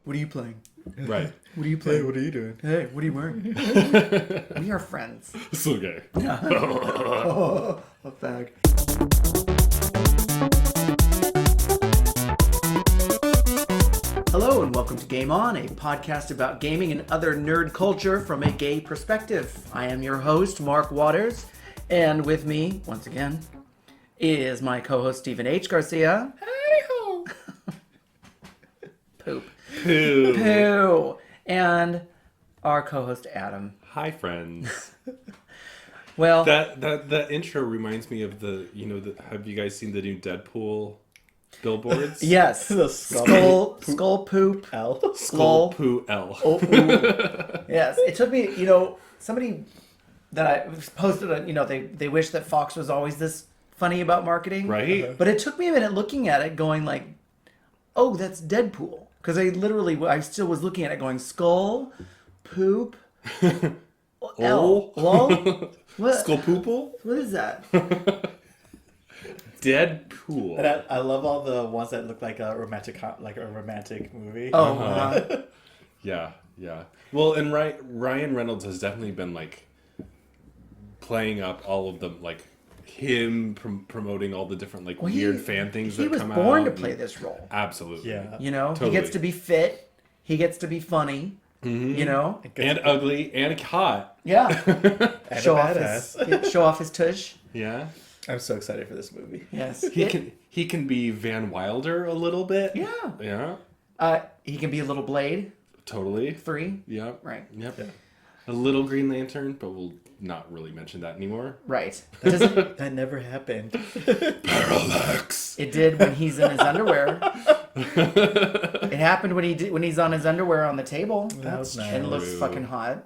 What are you playing? Right. What are you playing? Hey, what are you doing? Hey, what are you wearing? We are friends. So gay. Oh, a fag. Hello and welcome to Game On, a podcast about gaming and other nerd culture from a gay perspective. I am your host, Mark Waters, and with me, once again, is my co-host, Stephen H. Garcia. Hey-ho! Poop. Poo. Poo. And our co-host, Adam. Hi, friends. Well, That intro reminds me of have you guys seen the new Deadpool billboards? yes. The Skull poop. L. Skull Poo L. Oh, ooh. Yes. It took me, somebody that I posted, they wish that Fox was always this funny about marketing. Right? But it took me a minute looking at it going like, oh, that's Deadpool. Because I still was looking at it going, skull, poop, L. Lol? What? Skull Poople? What is that? Deadpool. And I love all the ones that look like a romantic movie. Oh, Yeah. Well, and Ryan Reynolds has definitely been playing up all of them, him promoting all the different weird fan things that come out. He was born to play this role. Absolutely. Yeah. He Totally. gets to be fit. He gets to be funny. Mm-hmm. And ugly and hot. Yeah. And show off his tush. Yeah. I'm so excited for this movie. Yes. He can be Van Wilder a little bit. Yeah. Yeah. He can be a little Blade. Totally. 3. Yep. Right. Yep. Yeah. A little Green Lantern, but we'll not really mention that anymore. Right. That never happened. Parallax. It did when he's in his underwear. It happened when he's on his underwear on the table. That's nice. And looks fucking hot.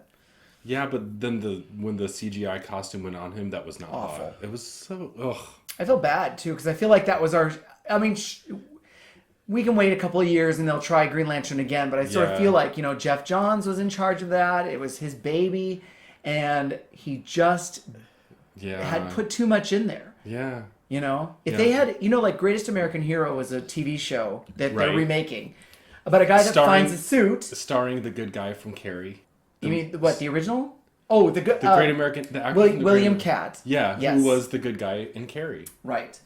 Yeah, but then when the CGI costume went on him, that was not Awful. hot. It was so ugh. I feel bad too because I feel like that was our. I mean, we can wait a couple of years and they'll try Green Lantern again. But I sort of feel like Jeff Johns was in charge of that. It was his baby, and he just had put too much in there. Yeah. If they had, Greatest American Hero was a TV show that they're Right. remaking about a guy that finds a suit. Starring the good guy from Carrie. You mean what? The original? Oh, the good. The Great American. The actor from the William Great- Catt. Yeah, Yes. who was the good guy in Carrie. Right.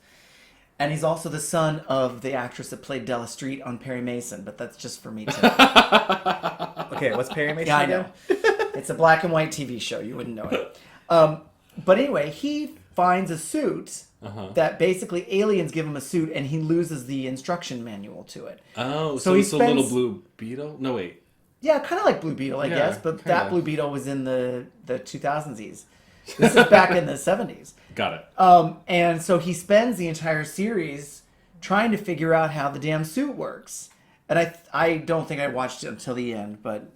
And he's also the son of the actress that played Della Street on Perry Mason, but that's just for me too. Okay, what's Perry Mason? Yeah, I know. It's a black and white TV show. You wouldn't know it. But anyway, he finds a suit that basically aliens give him a suit, and he loses the instruction manual to it. Oh, So so he it's a little spends- blue beetle? No, wait. Yeah, kind of like Blue Beetle, I Yeah, guess, but kinda. that Blue Beetle was in the 2000s. This is back in the 70s. Got it. And so he spends the entire series trying to figure out how the damn suit works. And I don't think I watched it until the end, but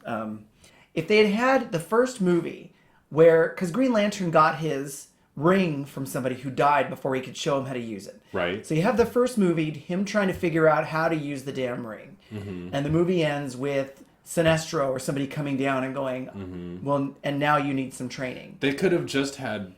if they had the first movie because Green Lantern got his ring from somebody who died before he could show him how to use it. Right. So you have the first movie, him trying to figure out how to use the damn ring. And the movie ends with Sinestro or somebody coming down and going, well, and now you need some training. They could have just had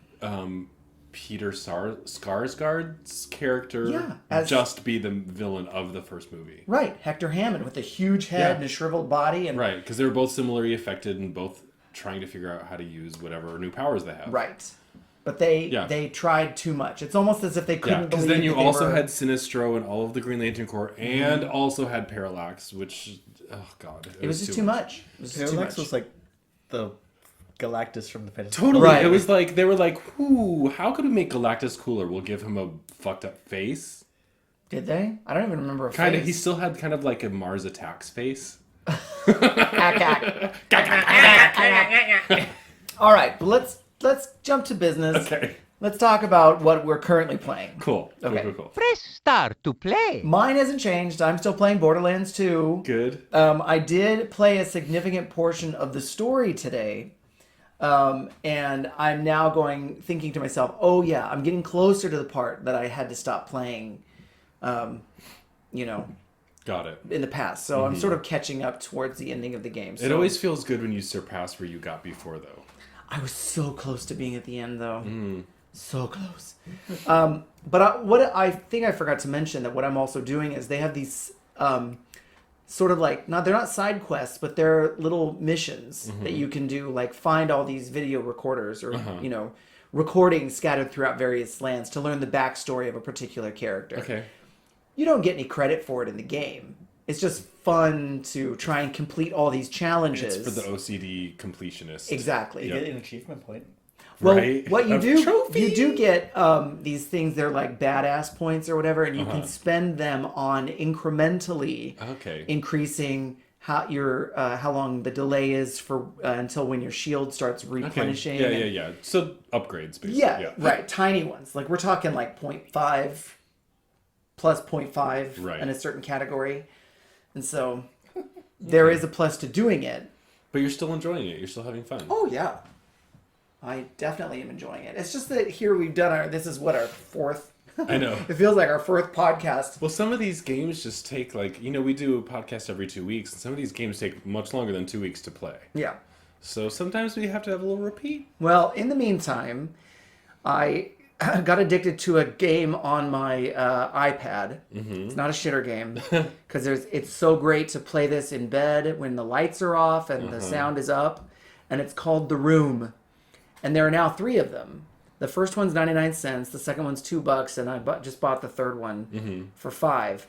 Peter Skarsgård's character just be the villain of the first movie. Right, Hector Hammond with a huge head and a shriveled body. And Right, because they were both similarly affected and both trying to figure out how to use whatever new powers they have. Right. But they tried too much. It's almost as if they couldn't because believe then you that they also were... had Sinestro and all of the Green Lantern Corps, and also had Parallax, which, oh god, It was just too much. It was just too Parallax much. was like the Galactus from the Fantastic Totally, Right. It was like they were like, "Ooh, how could we make Galactus cooler? We'll give him a fucked up face." Did they? I don't even remember a Kind of. face. He still had kind of like a Mars Attacks face. All right, but let's jump to business. Okay. Let's talk about what we're currently playing. Cool. Okay. Cool. Press start to play. Mine hasn't changed. I'm still playing Borderlands 2. Good. I did play a significant portion of the story today. And I'm now thinking to myself, oh yeah, I'm getting closer to the part that I had to stop playing, Got it. in the past. So I'm sort of catching up towards the ending of the game. So It always feels good when you surpass where you got before, though. I was so close to being at the end, though. So close. But what I think I forgot to mention that what I'm also doing is they have these sort of like, they're not side quests, but they're little missions that you can do, like find all these video recorders or, recordings scattered throughout various lands to learn the backstory of a particular character. Okay. You don't get any credit for it in the game. It's just fun to try and complete all these challenges. It's for the OCD completionist. Exactly. You get an achievement point. Well, Right? what you A do, trophy. you do get these things. They're like badass points or whatever, and you can spend them on incrementally Okay. increasing how long the delay is for until when your shield starts replenishing. Okay. Yeah. So upgrades, basically. Yeah, right. Tiny ones. Like we're talking like 0.5 plus 0.5 Right. in a certain category, and so there is a plus to doing it. But you're still enjoying it. You're still having fun. Oh yeah, I definitely am enjoying it. It's just that here we've done this is what, our fourth. I know. It feels like our fourth podcast. Well, some of these games just take we do a podcast every 2 weeks, and some of these games take much longer than 2 weeks to play. Yeah. So sometimes we have to have a little repeat. Well, in the meantime, I got addicted to a game on my iPad. It's not a shitter game because it's so great to play this in bed when the lights are off and the sound is up, and it's called The Room, and there are now 3 of them. The first one's 99 cents, the second one's $2, and I just bought the third one for $5.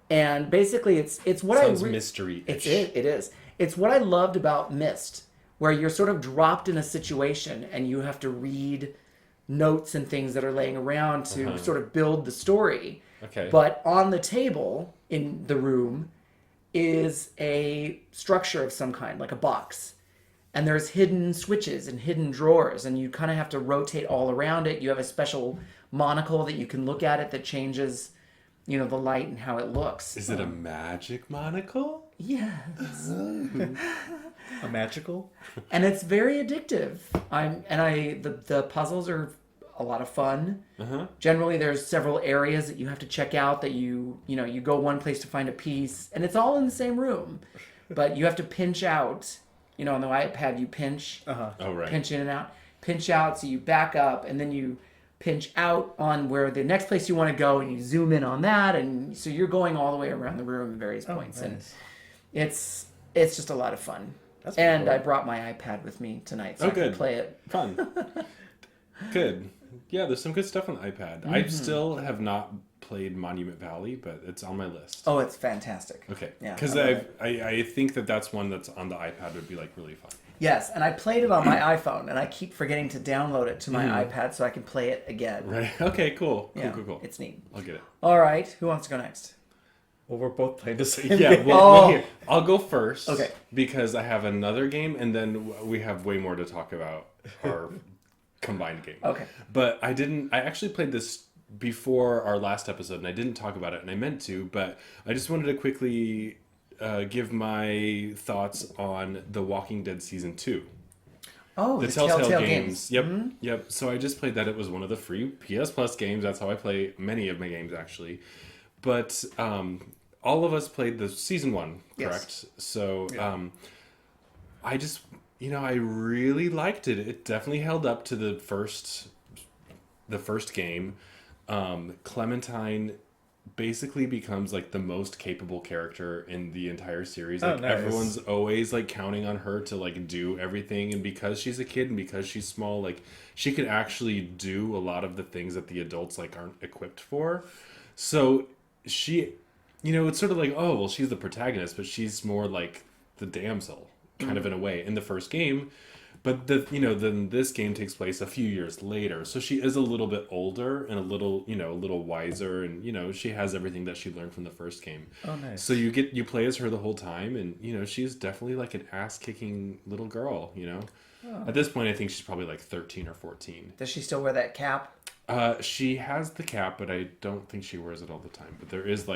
And basically, it's what Sounds mystery-ish. It is. It's what I loved about Myst, where you're sort of dropped in a situation and you have to read notes and things that are laying around to sort of build the story. Okay. But on the table in the room is a structure of some kind, like a box. And there's hidden switches and hidden drawers, and you kind of have to rotate all around it. You have a special monocle that you can look at it that changes, the light and how it looks. Is it a magic monocle? Yes. A magical? And it's very addictive. The puzzles are a lot of fun. Generally, there's several areas that you have to check out that you go one place to find a piece, and it's all in the same room, but you have to pinch out. On the iPad, you pinch, Oh, right. pinch in and out, pinch out, so you back up, and then you pinch out on where the next place you want to go, and you zoom in on that, and so you're going all the way around the room at various points, Nice. and it's just a lot of fun. That's pretty And cool. I brought my iPad with me tonight, so I good. can play it. Fun. Good. Yeah, there's some good stuff on the iPad. I still have not played Monument Valley, but it's on my list. Oh, it's fantastic. Okay. Yeah, Because I love I think that's one that's on the iPad would be really fun. Yes, and I played it on my iPhone, and I keep forgetting to download it to my iPad so I can play it again. Right. Okay. Cool. Yeah, Cool. it's neat. I'll get it. All right, who wants to go next? Well, we're both playing the same Yeah. game. Well, I'll go first. Okay. Because I have another game, and then we have way more to talk about our combined game. Okay. But I actually played this before our last episode, and I didn't talk about it, and I meant to, but I just wanted to quickly give my thoughts on The Walking Dead Season 2. Oh, The the Telltale Games. Yep. So I just played that. It was one of the free PS Plus games. That's how I play many of my games, actually. But all of us played the Season 1, correct? Yes. So I just, I really liked it. It definitely held up to the first game. Clementine basically becomes the most capable character in the entire series. Oh, nice. Everyone's always counting on her to do everything, and because she's a kid and because she's small, she can actually do a lot of the things that the adults aren't equipped for. So she, it's sort of oh, well, she's the protagonist, but she's more the damsel kind of in a way in the first game. But then this game takes place a few years later, so she is a little bit older and a little wiser, and she has everything that she learned from the first game. Oh, nice. So you play as her the whole time, and she's definitely an ass kicking little girl. Oh. At this point, I think she's probably 13 or 14. Does she still wear that cap? She has the cap, but I don't think she wears it all the time. But there is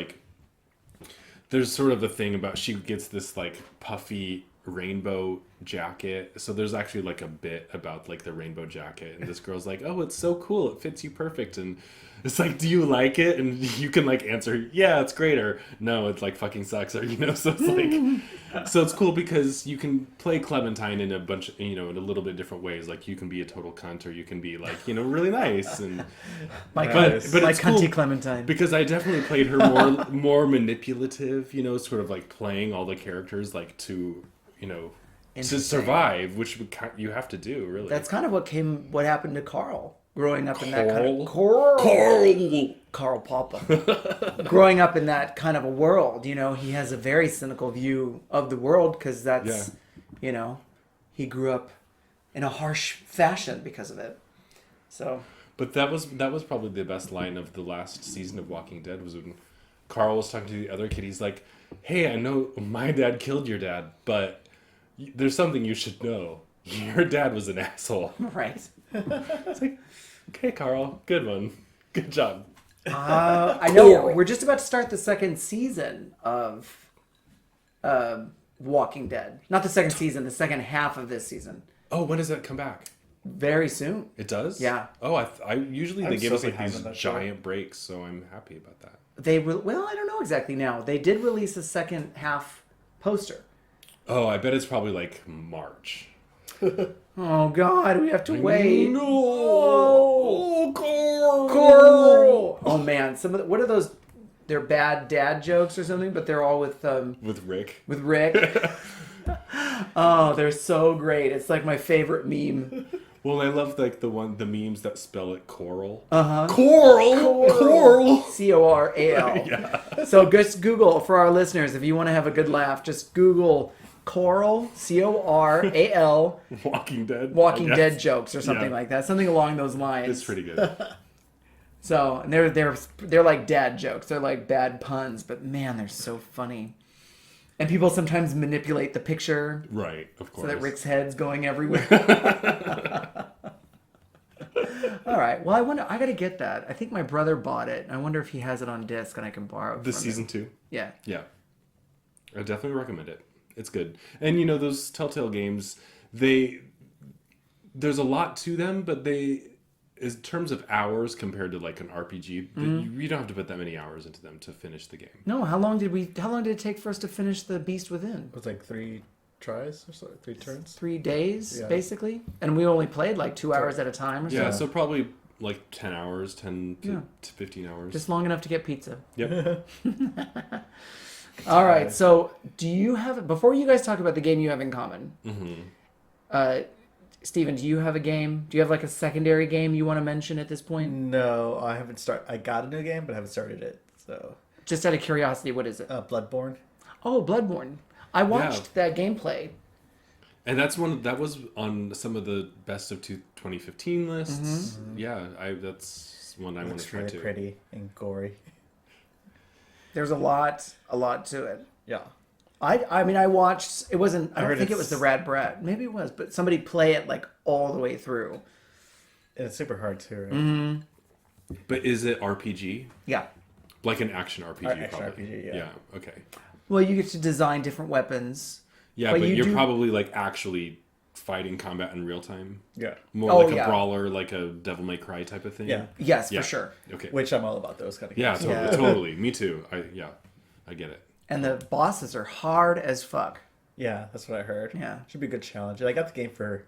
there's sort of a thing about she gets this puffy rainbow jacket. So there's actually like a bit about like the rainbow jacket, and this girl's like, "Oh, it's so cool. It fits you perfect." And it's like, "Do you like it?" And you can like answer, "Yeah, it's great," or "No, it like fucking sucks," or So it's like, so it's cool because you can play Clementine in a bunch, in a little bit different ways. Like you can be a total cunt, or you can be like, really nice. And My but my it's cunty cool Clementine. because I definitely played her more manipulative. Sort of like playing all the characters like to to Interesting. survive, which you have to do really. That's kind of what happened to Carl growing up in that kind of Carl Papa. Growing up in that kind of a world, he has a very cynical view of the world because that's, he grew up in a harsh fashion because of it. So, but that was probably the best line of the last season of Walking Dead was when Carl was talking to the other kid. He's like, "Hey, I know my dad killed your dad, but there's something you should know. Your dad was an asshole." right. It's like, okay, Carl, good one. Good job. I know we're just about to start the second season of Walking Dead. Not the second season, the second half of this season. Oh, when does that come back? Very soon. It does? Yeah. Oh, I usually they I'm give so us like behind these on that show. giant breaks, so I'm happy about that. Well, I don't know exactly now. They did release a second half poster. Oh, I bet it's probably like March. Oh God, we have to wait. No, Oh, Carl. Oh man, what are those? They're bad dad jokes or something, but they're all with Rick. Rick. Oh, they're so great. It's like my favorite meme. Well, I love like the memes that spell it coral. Coral. Coral. Yeah. So just Google, for our listeners, if you want to have a good laugh, just Google Coral, Coral, Walking Dead. Walking I guess. Dead jokes or something Yeah. like that. Something along those lines. It's pretty good. So and they're like dad jokes. They're like bad puns, but man, they're so funny. And people sometimes manipulate the picture Right, of course. so that Rick's head's going everywhere. All right. Well, I gotta get that. I think my brother bought it. I wonder if he has it on disc and I can borrow it. This from season him. 2? Yeah. Yeah. I definitely recommend it. It's good. And those Telltale games, there's a lot to them, but in terms of hours compared to like an RPG, you don't have to put that many hours into them to finish the game. No, how long did it take for us to finish The Beast Within? It was like 3 tries or so, 3 turns. 3 days, Yeah. basically. And we only played like 2 hours at a time or Yeah, so. so probably like 10 hours, 10 Yeah. to 15 hours. Just long enough to get pizza. Yep. All right. So before you guys talk about the game you have in common, Steven, do you have a game? Do you have like a secondary game you want to mention at this point? No, I haven't started. I got a new game, but I haven't started it. So, Just out of curiosity, what is it? Bloodborne. Oh, Bloodborne. I watched that gameplay. And that was on some of the best of 2015 lists. Yeah, that's one I want to try Really too. pretty and gory. There's a lot to it. Yeah. I mean, I watched. It wasn't. I don't heard think it was the Rad Brat. Maybe it was, but somebody play it like all the way through. And it's super hard too, right? But is it RPG? Yeah. Like an action RPG, Action probably. RPG, yeah. Yeah, okay. Well, you get to design different weapons. Yeah, But but you you're do- probably like actually fighting combat in real time. Yeah. More Oh, like yeah. a brawler, like a Devil May Cry type of thing. Yeah. Yes, Yeah. for sure. Okay. Which I'm all about those kind of Yeah, games. totally. Yeah. Totally. Me too. I get it. And the bosses are hard as fuck. Yeah, that's what I heard. Yeah. Should be a good challenge. And I got the game for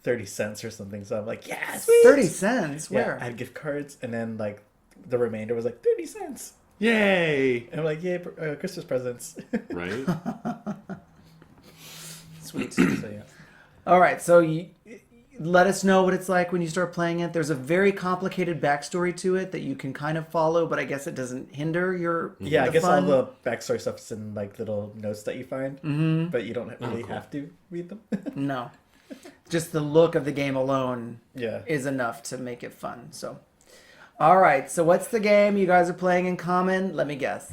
30 cents or something, so I'm like, yes! 30 cents? Yeah, Where? I had gift cards, and then like the remainder was like 30 cents. Yay! And I'm like, yay, Christmas presents. Right? Sweet. So yeah. All right, so let us know what it's like when you start playing it. There's a very complicated backstory to it that you can kind of follow, but I guess it doesn't hinder your Yeah, I the guess fun. all the backstory stuff is in like little notes that you find, but you don't really have to read them. No. Just the look of the game alone Yeah. is enough to make it fun. So, all right, so what's the game you guys are playing in common? Let me guess.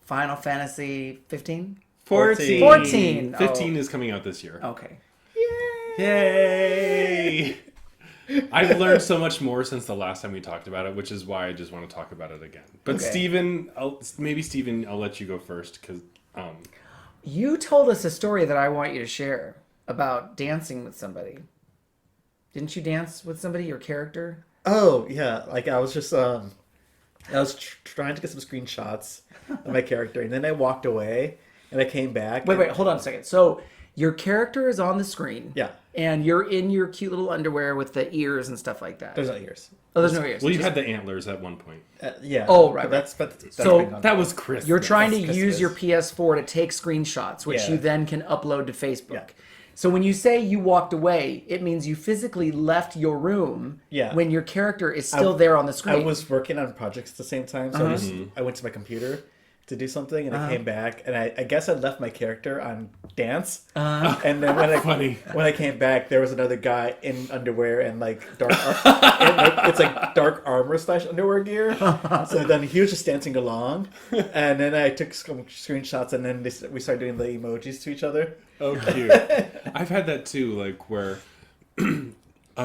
Final Fantasy 15? 14. 14. 15 is coming out this year. Okay. Yay! I've learned so much more since the last time we talked about it, which is why I just want to talk about it again. But Okay. Steven, I'll let you go first because You told us a story that I want you to share about dancing with somebody. Didn't you dance with somebody, your character? Oh yeah, like I was just I was trying to get some screenshots of my character, and then I walked away, and I came back. Wait, hold on a second. So your character is on the screen. Yeah. And you're in your cute little underwear with the ears and stuff like that. There's no ears. Oh, there's no ears. Well, you had the antlers at one point. Yeah. Oh, right, But that's So, been gone. That was Chris. You're trying to That's use your Christmas. PS4 to take screenshots, which Yeah. you then can upload to Facebook. Yeah. So when you say you walked away, it means you physically left your room Yeah. when your character is still there on the I screen. was working on projects at the same time, so I went to my computer to do something, and I came back, and I guess I left my character on dance, and then Funny. when I came back, there was another guy in underwear and like it's like dark armor / underwear gear. So then he was just dancing along, and then I took some screenshots, and then we started doing the emojis to each other. Oh, cute. I've had that too, like where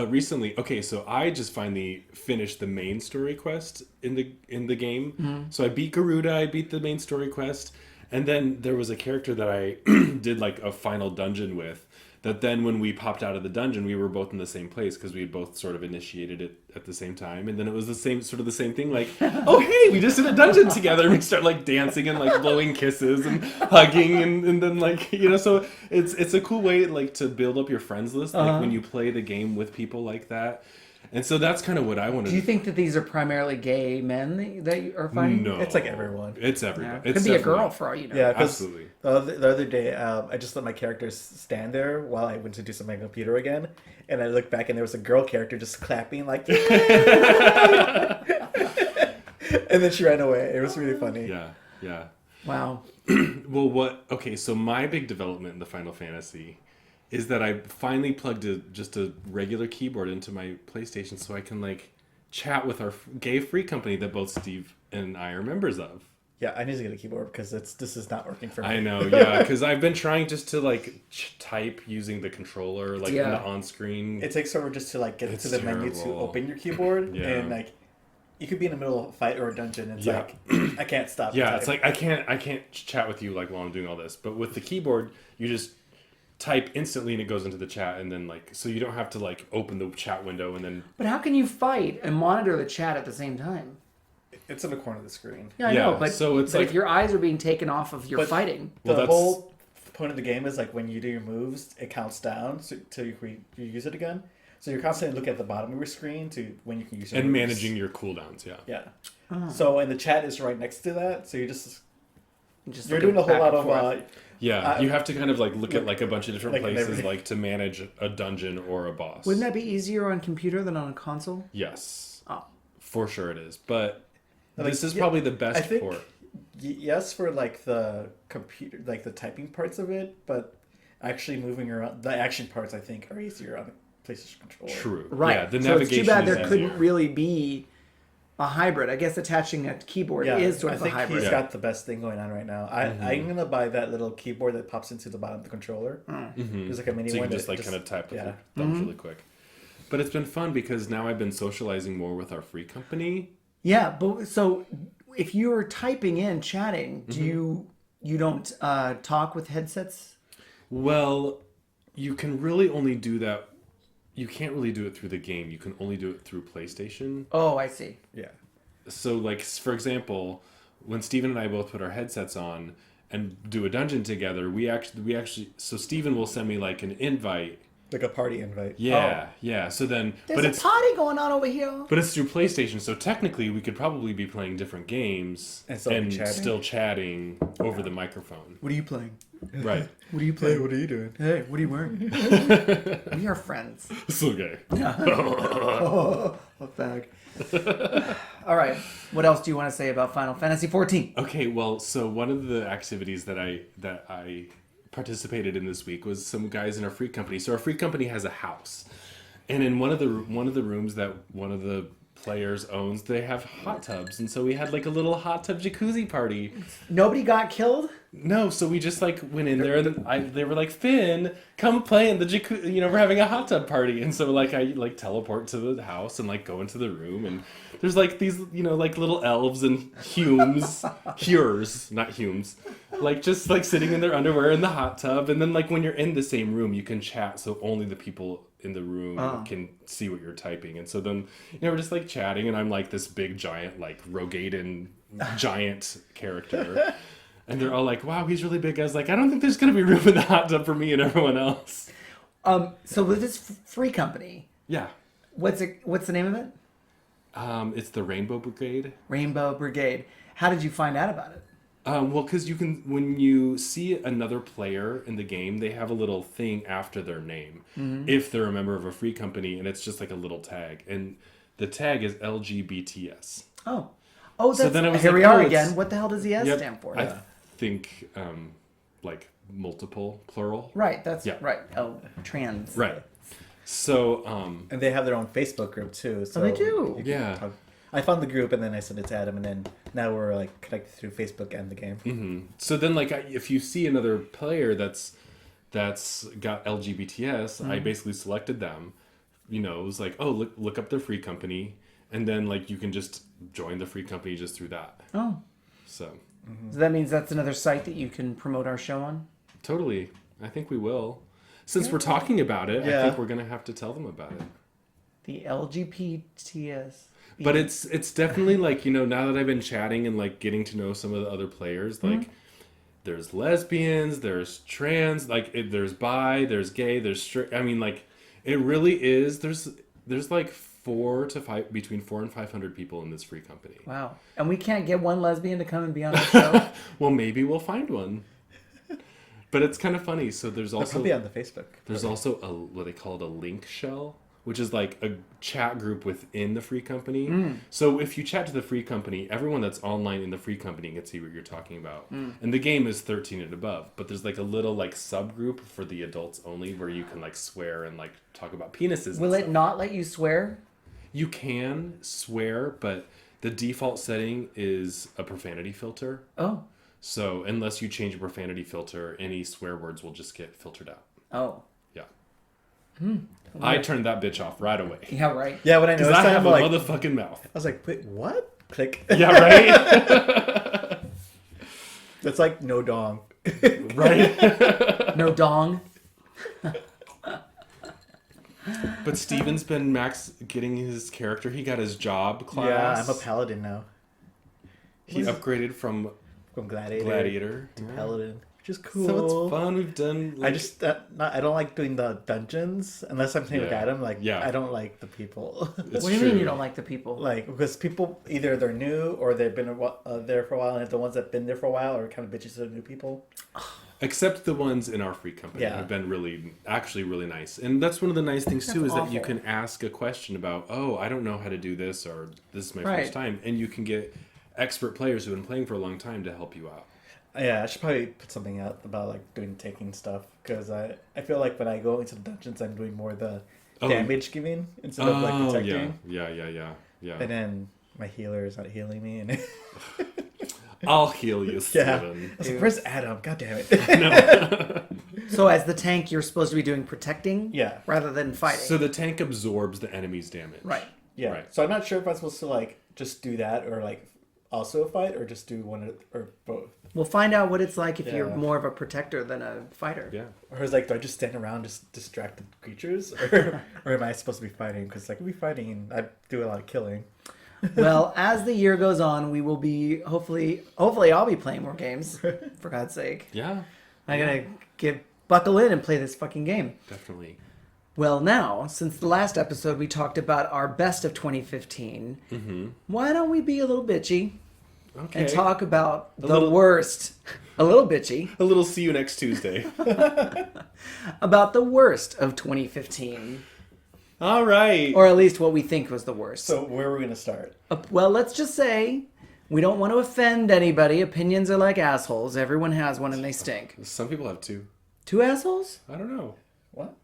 recently. Okay, so I just finally finished the main story quest in the game. So I beat Garuda, I beat the main story quest, and then there was a character that I did like a final dungeon with. That then when we popped out of the dungeon, we were both in the same place because we had both sort of initiated it at the same time, and then it was the same thing. Like, oh hey, we just did a dungeon together, and we start like dancing and like blowing kisses and hugging, and then like so it's a cool way like to build up your friends list like when you play the game with people like that, and so that's kind of what I want to Do you think that these are primarily gay men that you are finding? No, It's like everyone. It's everyone. Yeah. It's Could be a definitely- girl for all you know. Yeah, because Absolutely. the other day, I just let my characters stand there while I went to do something on my computer again, and I looked back and there was a girl character just clapping like, and then she ran away. It was really funny. Yeah. Wow. Well, okay, so my big development in the Final Fantasy is that I finally plugged just a regular keyboard into my PlayStation so I can like chat with our gay free company that both Steve and I are members of. Yeah, I need to get a keyboard because this is not working for me. I know, yeah, because I've been trying just to like type using the controller, like Yeah. in the on-screen. It takes forever just to like get It's to the menu to terrible. open your keyboard, Yeah. and like you could be in the middle of a fight or a dungeon, and it's Yeah. like I can't stop. Yeah, type. it's like I can't chat with you like while I'm doing all this. But with the keyboard, you just type instantly and it goes into the chat, and then like so you don't have to like open the chat window and then But how can you fight and monitor the chat at the same time? it's in the corner of the screen. Yeah, I Yeah, know, but, so it's but like- if your eyes are being taken off of your But- fighting, Well, the that's- whole point of the game is like when you do your moves, it counts down till you use it again. So you're constantly looking at the bottom of your screen to when you can use your and moves. managing your cooldowns. Yeah. Yeah. So and the chat is right next to that, so you're just you're looking doing a whole back lot and of forth. Yeah, you have to kind of like look at like a bunch of different like places everything. like to manage a dungeon or a boss. Wouldn't that be easier on computer than on a console? Yes, Oh, for sure it is. But Like, this is yeah, probably the I best think port. yes for like the computer, like the typing parts of it, but actually moving around the action parts I think are easier on the PlayStation controller. True. right. Yeah, the so it's navigation too bad is there easier. couldn't really be a hybrid. I guess attaching a keyboard Yeah, is sort I of a think hybrid. he's Yeah. got the best thing going on right now. I'm gonna buy that little keyboard that pops into the bottom of the controller. There's like a mini So you one can just that like kind of type with yeah. your thumbs really quick. But it's been fun because now I've been socializing more with our free company. Yeah, but so if you're typing in, chatting, do you don't talk with headsets? Well, you can really only do that. You can't really do it through the game. You can only do it through PlayStation. Oh, I see. Yeah. So, like, for example, when Steven and I both put our headsets on and do a dungeon together, we actually, so Steven will send me like an invite. Like a party invite. Yeah. So then, There's a party going on over here. but it's through PlayStation. So technically, we could probably be playing different games And still be chatting? still chatting over the microphone. What are you playing? Right. What are you Hey, playing? what are you doing? Hey, what are you wearing? We are friends. So gay. Oh, bag. All right. What else do you want to say about Final Fantasy 14? Okay, well, so one of the activities that I participated in this week was some guys in our free company. So our free company has a house, and in one of the rooms that one of the players owns, they have hot tubs, and so we had like a little hot tub jacuzzi party. Nobody got killed? No, so we just like went in there and they were like, Finn, come play in the jacuzzi. You know, we're having a hot tub party, and so like I like teleport to the house and like go into the room, and there's like these like little elves and Hures, not Humes, like just like sitting in their underwear in the hot tub, and then like when you're in the same room, you can chat, so only the people in the room can see what you're typing, and so then we're just like chatting, and I'm like this big giant like Rogaden giant character. And they're all like, wow, he's really big. I was like, I don't think there's going to be room in the hot tub for me and everyone else. So with this free company, Yeah. what's the name of it? It's the Rainbow Brigade. Rainbow Brigade. How did you find out about it? Well, because you can, when you see another player in the game, they have a little thing after their name. If they're a member of a free company, and it's just like a little tag. And the tag is LGBTS. Oh, that's, So then I was here like, we are oh, again. it's- What the hell does the S stand for? I think, like, multiple, plural. Right, that's Yeah. right. Oh, trans. Right. So, And they have their own Facebook group too. So they do? you can Yeah. talk- I found the group and then I sent it to Adam, and then now we're like connected through Facebook and the game. So then, like, if you see another player that's got LGBTS, I basically selected them. You know, it was like, oh, look up their free company, and then like you can just join the free company just through that. Oh, So so that means that's another site that you can promote our show on. totally, I think we will. Since we're talking about it, I Yeah. think we're gonna have to tell them about it. The LGBTS. But it's definitely like, you know, now that I've been chatting and like getting to know some of the other players, like there's lesbians, there's trans, like there's bi, there's gay, there's straight. I mean, like it really is. There's like between 400 and 500 people in this free company. Wow. And we can't get one lesbian to come and be on our show. Well, maybe we'll find one. But it's kind of funny. So there's They'll also probably on the Facebook. there's also what they call it, a link shell, which is like a chat group within the free company. So if you chat to the free company, everyone that's online in the free company can see what you're talking about. And the game is 13 and above, but there's like a little like subgroup for the adults only where you can like swear and like talk about penises. Will and it stuff. not let you swear? You can swear, but the default setting is a profanity filter. Oh. So unless you change a profanity filter, any swear words will just get filtered out. Oh. Yeah. I turned that bitch off right away. Yeah, right. Yeah, when I Because noticed I that, have I'm a like, motherfucking mouth. I was like, wait, what? Click. Yeah, right? That's like no dong. Right? No dong. But Steven's been getting his character. He got his job class. Yeah, I'm a paladin now. He upgraded from From gladiator, gladiator. to Yeah. paladin, which is cool. So it's fun. We've done. I just I don't like doing the dungeons unless I'm playing with Yeah. Adam. Like, Yeah. I don't like the people. It's What do you mean true. you don't like the people? Like, because people either they're new or they've been there for a while, and the ones that've been there for a while are kind of bitches to the new people. Except the ones in our free company Yeah. have been actually really nice. And that's one of the nice things too, is that you awful. can ask a question about, oh, I don't know how to do this, or this is my Right. first time. And you can get expert players who've been playing for a long time to help you out. Yeah, I should probably put something out about like doing taking stuff, because I feel like when I go into the dungeons, I'm doing more the damage giving instead of like protecting. Yeah. And then my healer is not healing me, and I'll heal you, yeah, Steven. I was like, "Where's Adam? God damn it!" So as the tank, you're supposed to be doing protecting, Yeah. rather than fighting. So the tank absorbs the enemy's damage. Right. Yeah. Right. So I'm not sure if I'm supposed to like just do that or like also fight or just do one or both. We'll find out what it's like if Yeah. you're more of a protector than a fighter. Yeah. Or is like, do I just stand around just distract the creatures, or am I supposed to be fighting? Because like we fighting, I do a lot of killing. Well, as the year goes on, we will be hopefully I'll be playing more games. For God's sake, Yeah. I gotta buckle in and play this fucking game. Definitely. Well, now since the last episode we talked about our best of 2015, why don't we be a little bitchy Okay. and talk about the little- worst? A little bitchy A little see you next Tuesday. about the worst of 2015, All right. or at least what we think was the worst. So where are we gonna start? Well, let's just say we don't want to offend anybody. Opinions are like assholes. Everyone has one and they stink. Some people have two. Two assholes? I don't know. What?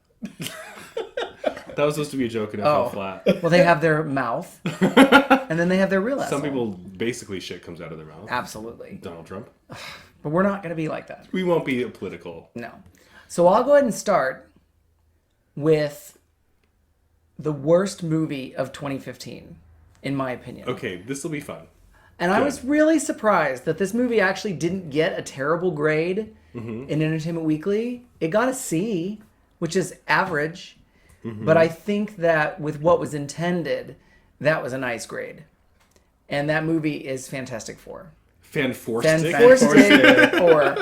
That was supposed to be a joke and it Oh. fell flat. Well, they have their mouth, and then they have their real asshole. Some people basically shit comes out of their mouth. Absolutely. Donald Trump. But we're not going to be like that. We won't be political. No. So I'll go ahead and start with the worst movie of 2015, in my opinion. Okay, this will be fun. And I was really surprised that this movie actually didn't get a terrible grade in Entertainment Weekly. It got a C, which is average. But I think that with what was intended, that was a nice grade. And that movie is Fantastic Four. Fantastic. Fantastic Four.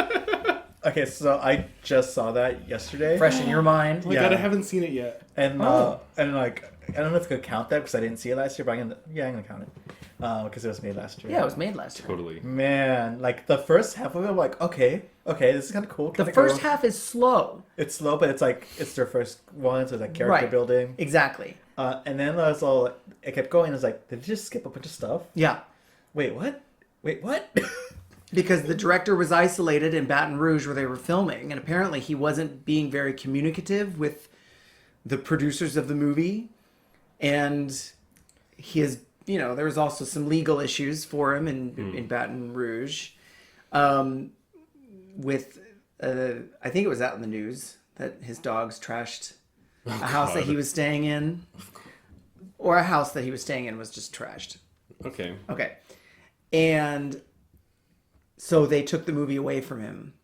Okay, so I just saw that yesterday. Fresh in your mind. Oh my god, I haven't seen it yet. And like, I don't know if I could count that because I didn't see it last year, but I'm gonna count it because it was made last year. Yeah, it was made last year. Totally. Man, like the first half of it, I'm like, okay, this is kind of cool. The first half is slow. It's slow, but it's like it's their first one, so it's like character building. Exactly. And then I was all, it kept going. I was like, did you just skip a bunch of stuff? Yeah. Wait, what? Because the director was isolated in Baton Rouge where they were filming, and apparently he wasn't being very communicative with the producers of the movie. And there was also some legal issues for him in Baton Rouge. With, I think it was out in the news that his dogs trashed a house that he was staying in. Or a house that he was staying in was just trashed. Okay. And so they took the movie away from him.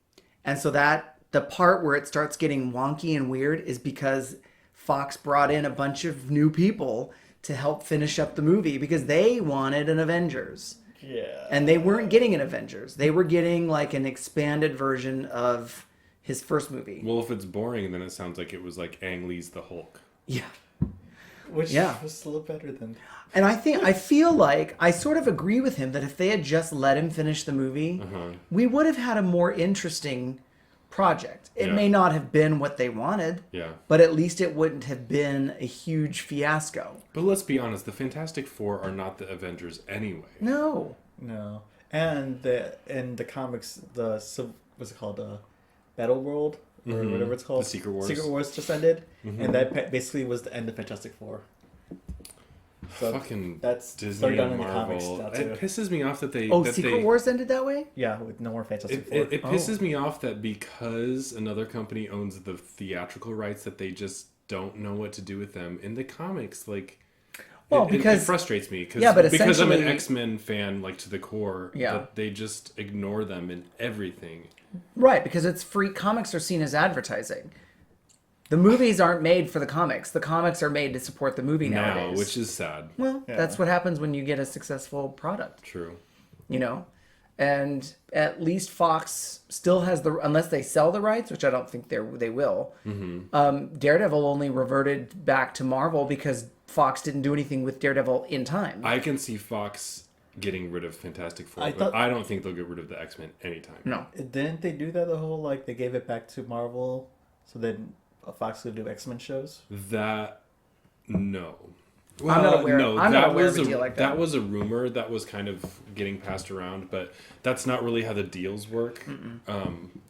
And so the part where it starts getting wonky and weird is because Fox brought in a bunch of new people to help finish up the movie because they wanted an Avengers. Yeah. And they weren't getting an Avengers. They were getting like an expanded version of his first movie. Well, if it's boring, then it sounds like it was like Ang Lee's The Hulk. Yeah. Which was a little better than... And I feel like I sort of agree with him that if they had just let him finish the movie, we would have had a more interesting project. It may not have been what they wanted, but at least it wouldn't have been a huge fiasco. But let's be honest, the Fantastic Four are not the Avengers anyway. No. And in the comics, what's it called? Battle World? Or whatever it's called. The Secret Wars. Secret Wars just ended. And that basically was the end of Fantastic Four. So fucking that's Disney done and in the comics Marvel. now, too. It pisses me off that they... Secret Wars ended that way? Yeah, with no more Fantastic Four. It pisses me off that because another company owns the theatrical rights that they just don't know what to do with them. In the comics, like... Well, it frustrates me because I'm an X-Men fan, like to the core. That they just ignore them in everything. Right, because it's free. Comics are seen as advertising. The movies aren't made for the comics. The comics are made to support the movie nowadays. Which is sad. Well, that's what happens when you get a successful product. True. And at least Fox still has unless they sell the rights, which I don't think they will. Daredevil only reverted back to Marvel because Fox didn't do anything with Daredevil in time. I can see Fox getting rid of Fantastic Four, but I don't think they'll get rid of the X-Men anytime. No. Didn't they do that the whole, like, they gave it back to Marvel so then Fox could do X-Men shows? No. Well, I'm not aware of a deal like that. That was a rumor that was kind of getting passed around, but that's not really how the deals work.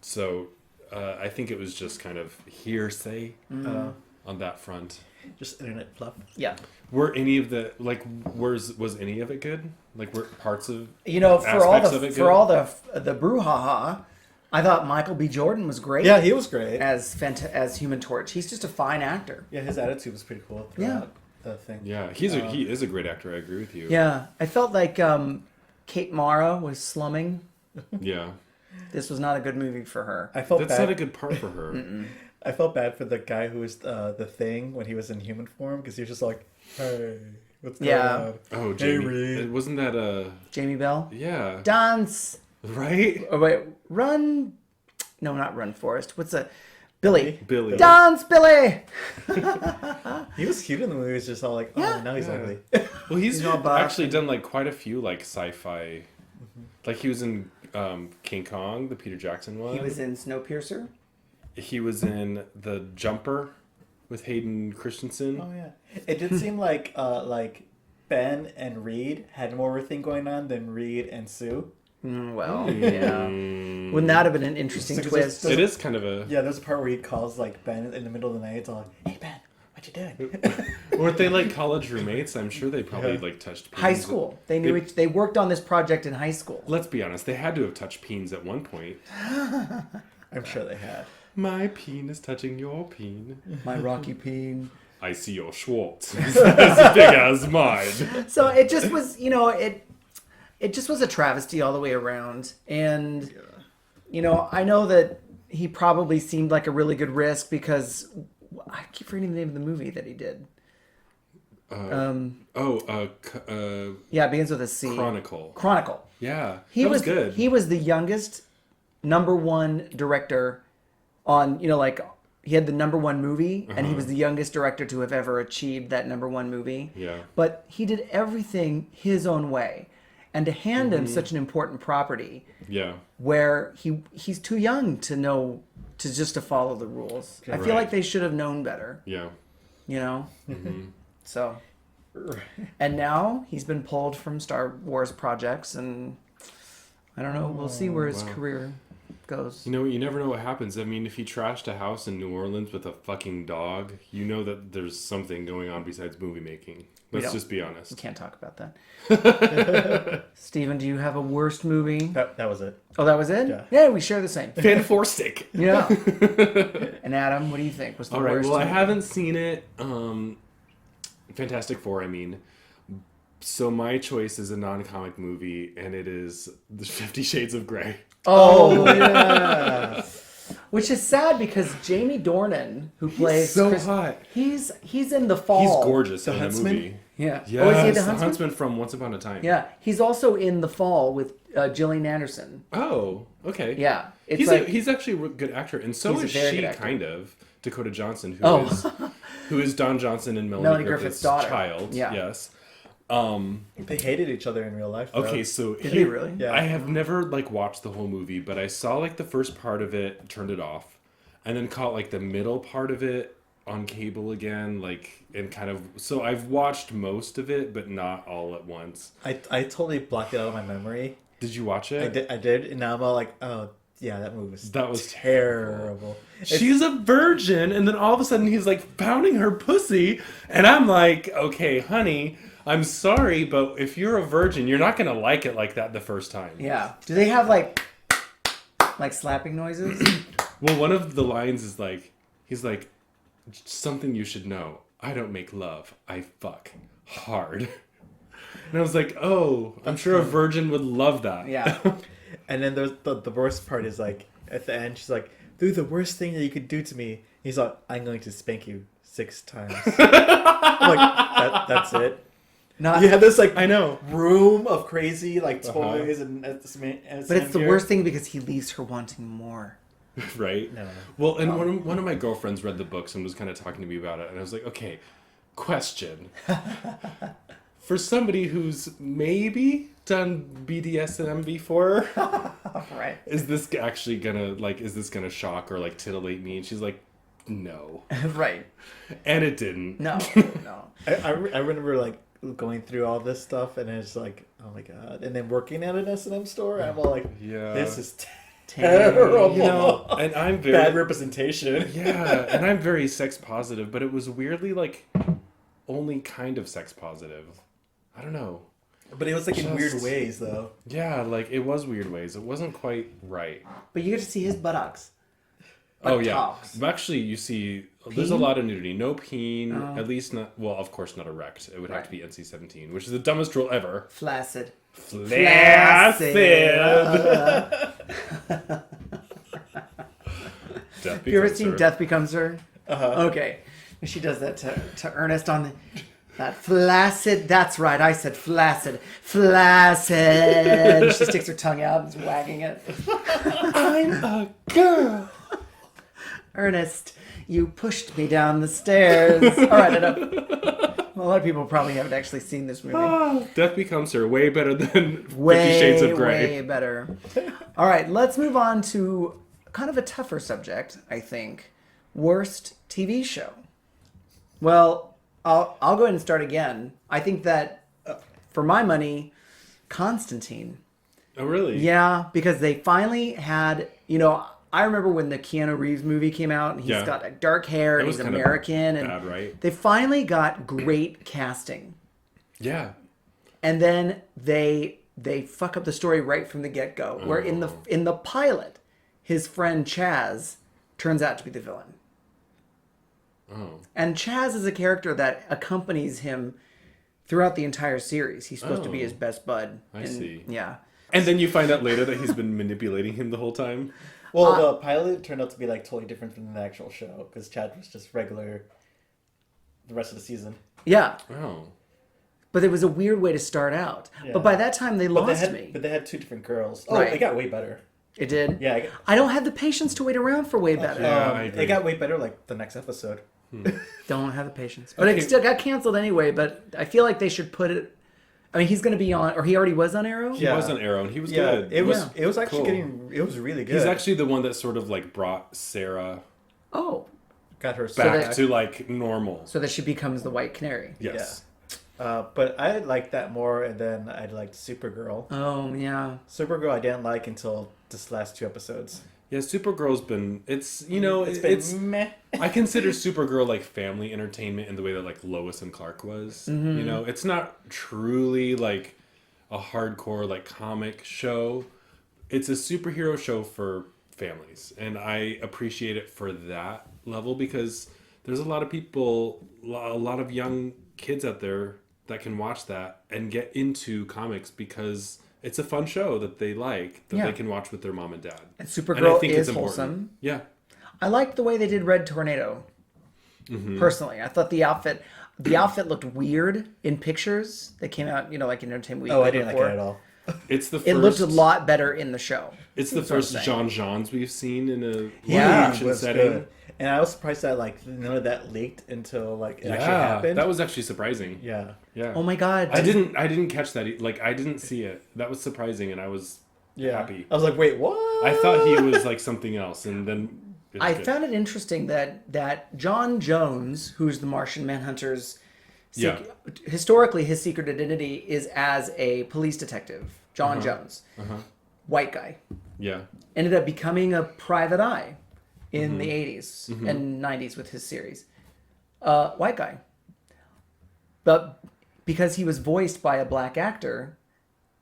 So I think it was just kind of hearsay on that front. Just internet fluff. Yeah. Were any of the was any of it good? Like were parts of for all the brouhaha, I thought Michael B. Jordan was great. Yeah, he was great as Human Torch. He's just a fine actor. Yeah, his attitude was pretty cool throughout the thing. Yeah, he is a great actor. I agree with you. Yeah, I felt like Kate Mara was slumming. Yeah. This was not a good movie for her. I felt that's bad. not a good part for her. I felt bad for the guy who was the Thing when he was in human form because he was just like, "Hey, what's going on?" Oh, Hey, Jamie. Reed. Wasn't that Jamie Bell? Yeah. Dance. Right? Oh, wait, run. No, not run, Forrest. What's a Billy? Dance, Billy. He was cute in the movie. He was just all like, "Oh, now he's ugly." Well, he's all buff actually done like quite a few like sci-fi. Like he was in King Kong, the Peter Jackson one. He was in Snowpiercer. He was in The Jumper with Hayden Christensen. Oh yeah, it did seem like Ben and Reed had more of a thing going on than Reed and Sue. Well, yeah. Wouldn't that have been an interesting twist? It is kind of a... Yeah, there's a part where he calls like Ben in the middle of the night. It's all like, "Hey Ben, What you doing? Weren't they like college roommates? I'm sure they probably like touched peens. High school. They knew they worked on this project in high school. Let's be honest, they had to have touched peens at one point. I'm sure they had. My peen is touching your peen. My Rocky Peen. I see your Schwartz. It's as big as mine. So it just was, it just was a travesty all the way around. And, I know that he probably seemed like a really good risk because I keep forgetting the name of the movie that he did. Yeah, it begins with a C. Chronicle. Yeah, He was good. He was the youngest #1 director on, he had the #1 movie, and he was the youngest director to have ever achieved that #1 movie. Yeah. But he did everything his own way. And to hand him such an important property, Yeah. where he's too young to know to follow the rules. I feel like they should have known better. Yeah. So, and now he's been pulled from Star Wars projects, and I don't know. We'll see where his career goes. You never know what happens. I mean, if he trashed a house in New Orleans with a fucking dog, you know that there's something going on besides movie making. Let's just be honest. We can't talk about that. Steven, do you have a worst movie? That was it. Oh, that was it? Yeah. We share the same. Fantastic. Yeah. And Adam, what do you think was the All right. worst? Well, I haven't seen it. Fantastic Four, I mean. So my choice is a non-comic movie, and it is The 50 Shades of Grey. Oh, yeah. Which is sad because Jamie Dornan, who plays so hot. He's in The Fall. He's gorgeous The in Huntsman? the movie. Yeah. Yes, Oh, is he the the Huntsman from Once Upon a Time. Yeah. He's also in The Fall with Gillian Anderson. Oh, okay. Yeah. It's He's actually a good actor, and so He's a is very she, good actor. kind of. Dakota Johnson, Oh. who is Don Johnson and Melanie, Melanie Griffith's Griffith's daughter. child. Yeah. Yes. They hated each other in real life. Though. Okay, so Did he really? Yeah. I have never watched the whole movie, but I saw the first part of it, turned it off, and then caught the middle part of it on cable again, and kind of. So I've watched most of it, but not all at once. I totally blocked it out of my memory. Did you watch it? I did, and now I'm all like, oh yeah, that movie was was terrible. She's a virgin, and then all of a sudden he's pounding her pussy, and I'm like, okay, honey, I'm sorry, but if you're a virgin, you're not gonna like it like that the first time. Yeah. Do they have slapping noises? Well, one of the lines is he's like, something you should know. I don't make love. I fuck hard. And I was like, oh, I'm sure a virgin would love that. Yeah. And then there's the worst part is at the end she's like, do the worst thing that you could do to me. He's like, I'm going to spank you 6 times. I'm like, that's it. Not. You have this I know. room of crazy toys and But it's the worst thing because he leaves her wanting more. Right? No. Well, and one of my girlfriends read the books and was kind of talking to me about it, and I was like, okay, question. For somebody who's maybe done BDSM before, Right. is this actually gonna is this gonna shock or titillate me? And she's like, no. Right. And it didn't. No. No. I remember going through all this stuff and it's like, oh my god, and then working at an S&M store, I'm all like, Yeah. this is terrible. And I'm very Bad representation. Yeah, and I'm very sex positive, but it was weirdly only kind of sex positive. I don't know. But it was in weird Just- ways though. Yeah, it was weird ways. It wasn't quite right. But you get to see his buttocks. Oh yeah. Buttocks. Actually, you see, there's a Peen? lot of nudity. No peen, at least not. Well, of course, not erect. It would have to be NC-17, which is the dumbest rule ever. Flaccid. Flaccid. Death You ever Becomes seen Her. Death Becomes Her? Okay. She does that to Ernest on that flaccid. That's right. I said flaccid. Flaccid. She sticks her tongue out and is wagging it. I'm a girl. Ernest, you pushed me down the stairs. All right, enough. Well, a lot of people probably haven't actually seen this movie. Death Becomes Her. Way better than 50 Way, Shades of Grey. way better. All right, let's move on to kind of a tougher subject, I think. Worst TV show. Well, I'll go ahead and start again. I think that, for my money, Constantine. Oh, really? Yeah, because they finally had, I remember when the Keanu Reeves movie came out, and he's got dark hair, and was he's kind of American, and bad, right? they finally got great casting. Yeah. And then they fuck up the story right from the get-go. Where in the pilot, his friend Chaz turns out to be the villain. Oh. And Chaz is a character that accompanies him throughout the entire series. He's supposed to be his best bud. I see. Yeah. And then you find out later that he's been manipulating him the whole time. Well, the pilot turned out to be like totally different from the actual show because Chad was just regular the rest of the season. Yeah. Oh. But it was a weird way to start out. Yeah. But by that time, they lost me. But they had two different girls. Oh, Right. it got way better. It did? Yeah. I don't have the patience to wait around for way better. Yeah, I agree. It got way better like the next episode. Don't have the patience. But it still got canceled anyway, but I feel like they should put it... I mean, he's going to be on... Or he already was on Arrow? He was on Arrow, and he was Yeah, good. it was actually cool. getting... It was really good. He's actually the one that sort of like brought Sarah Oh. got her back to like normal. So that she becomes the White Canary. Yes. But I liked that more, and then I liked Supergirl. Oh, yeah. Supergirl I didn't like until this last 2 episodes. Yeah, Supergirl's been... It's, you know, It's it's... been meh. I consider Supergirl like family entertainment in the way that like Lois and Clark was. Mm-hmm. You know, it's not truly like a hardcore like comic show. It's a superhero show for families, and I appreciate it for that level because there's a lot of people, a lot of young kids out there that can watch that and get into comics because it's a fun show that they like that they can watch with their mom and dad. And Supergirl I think is it's important. wholesome. Yeah. I liked the way they did Red Tornado. Personally, I thought the outfit looked weird in pictures that came out, you know, like in Entertainment Weekly. Oh, I didn't before. like it at all. It's the first, It looked a lot better in the show. It's the That's what I'm first saying. Jean-Jeans we've seen in a Yeah, live action was setting. good. And I was surprised that like none of that leaked until like it actually happened. That was actually surprising. Yeah. Yeah. Oh my god! I didn't catch that. Like I didn't see it. That was surprising, and I was happy. I was like, wait, what? I thought he was like something else, and then it was I good. found it interesting that John Jones, who's the Martian Manhunter's, historically his secret identity is as a police detective. John Jones, white guy, ended up becoming a private eye in the 80s and 90s with his series. White guy, but because he was voiced by a black actor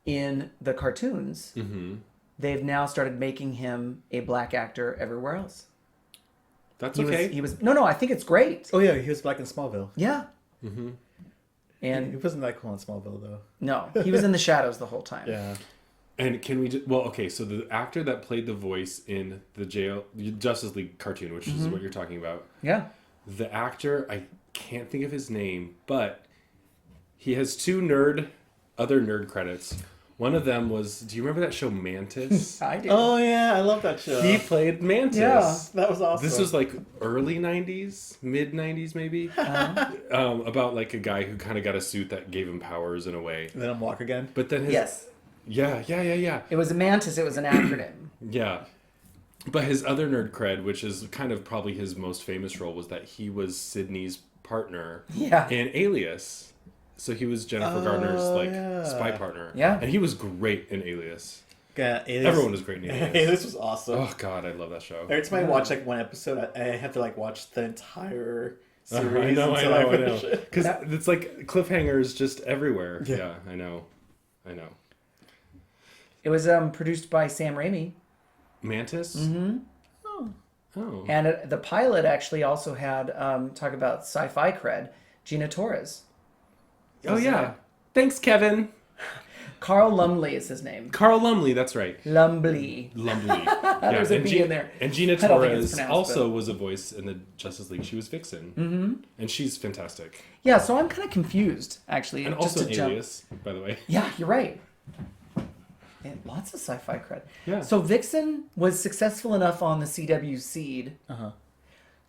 in the cartoons, they've now started making him a black actor everywhere else. That's He okay. was no. I think it's great. Oh yeah, he was black in Smallville. Yeah. He And wasn't that cool in Smallville though. no, he was in the shadows the whole time. Yeah. And can we just, well, okay, so the actor that played the voice in the Justice League cartoon, which is what you're talking about, Yeah. the actor, I can't think of his name, but he has 2 other nerd credits. One of them was, do you remember that show Mantis? I do. Oh yeah, I love that show. He played Mantis. Yeah. That was awesome. This was like early 90s, mid 90s maybe. About like a guy who kind of got a suit that gave him powers in a way. And then I'm Walk Again. But then his... Yes. Yeah. It was a mantis. It was an acronym. Yeah. But his other nerd cred, which is kind of probably his most famous role, was that he was Sydney's partner Yeah. in Alias. So he was Jennifer Gardner's spy partner. Yeah. And he was great in Alias. Yeah, Alias. Everyone was great in Alias. Alias was awesome. Oh god, I love that show. Every time I watch like one episode, I have to like watch the entire series. I know. until I finish it. Because it's like cliffhangers just everywhere. Yeah, I know. It was produced by Sam Raimi, Mantis? Oh. and the pilot actually also had talk about sci-fi cred. Gina Torres. Oh yeah. Thanks, Kevin. Carl Lumley is his name. Carl Lumley, that's right. Lumley. Lumbly. Yeah, There's a B in there. And Gina I don't think it's Torres pronounced, also was a voice in the Justice League. She was Vixen. Mm-hmm. And she's fantastic. Yeah, so I'm kind of confused actually. And just also to jump. Alias, by the way. Yeah, you're right. And lots of sci-fi cred. Yeah. So Vixen was successful enough on the CW seed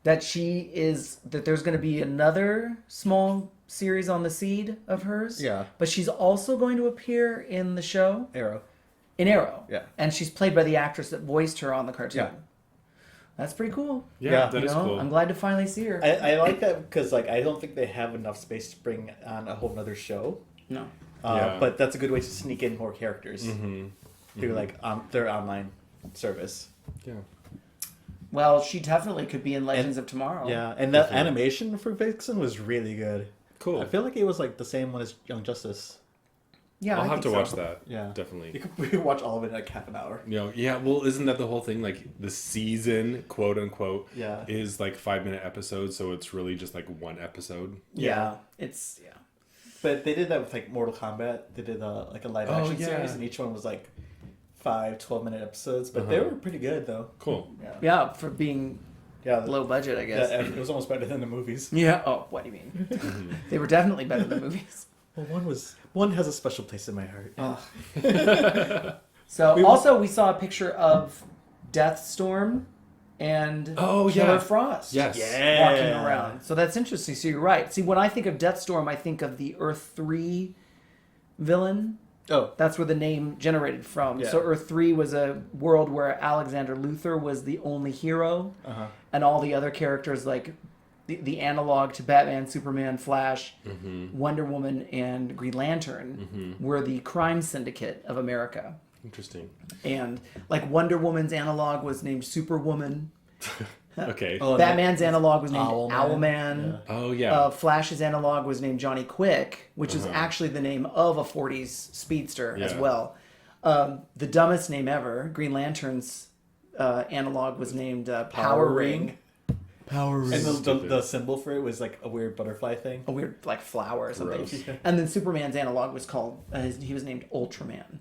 that there's going to be another small series on the seed of hers. Yeah. But she's also going to appear in the show Arrow. in Arrow. Yeah. And she's played by the actress that voiced her on the cartoon. Yeah. That's pretty cool. Yeah, Yeah. that is cool. I'm glad to finally see her. I like that because like I don't think they have enough space to bring on a whole nother show. No. Yeah. But that's a good way to sneak in more characters through like their online service. Yeah. Well, she definitely could be in Legends of Tomorrow. Yeah, and that animation for Vixen was really good. Cool. I feel like it was like the same one as Young Justice. Yeah, I'll I have think to so. watch that. Yeah. Definitely. We could watch all of it in like half an hour. Yeah, well, isn't that the whole thing? Like, the season, quote unquote, Yeah. is like 5-minute episodes, so it's really just like one episode. Yeah, it's But they did that with like Mortal Kombat. They did like a live action yeah. series, and each one was like 12-minute episodes. But they were pretty good though. Cool. yeah for being Yeah. low budget, I guess. It was almost better than the movies. Yeah. Oh, what do you mean? They were definitely better than movies. Well, one has a special place in my heart. So We- we saw a picture of Deathstorm and Killer Frost. Yes. Walking around. So that's interesting. So you're right. See, when I think of Deathstorm, I think of the Earth 3 villain. Oh, That's where the name generated from. Yeah. So Earth 3 was a world where Alexander Luthor was the only hero, uh-huh. and all the other characters, like the analog to Batman, Superman, Flash, Wonder Woman, and Green Lantern, were the crime syndicate of America. Interesting. And like Wonder Woman's analog was named Superwoman. Okay. Oh, and Batman's analog was named Owlman. Owlman. Yeah. Oh, yeah. Flash's analog was named Johnny Quick, which is actually the name of a 40s speedster as Yeah. well. The dumbest name ever, Green Lantern's analog was named Power Ring. Power Ring. And the Stupid. symbol for it was like a weird butterfly thing. A weird like flower or something. Gross. And then Superman's analog was called, he was named Ultraman.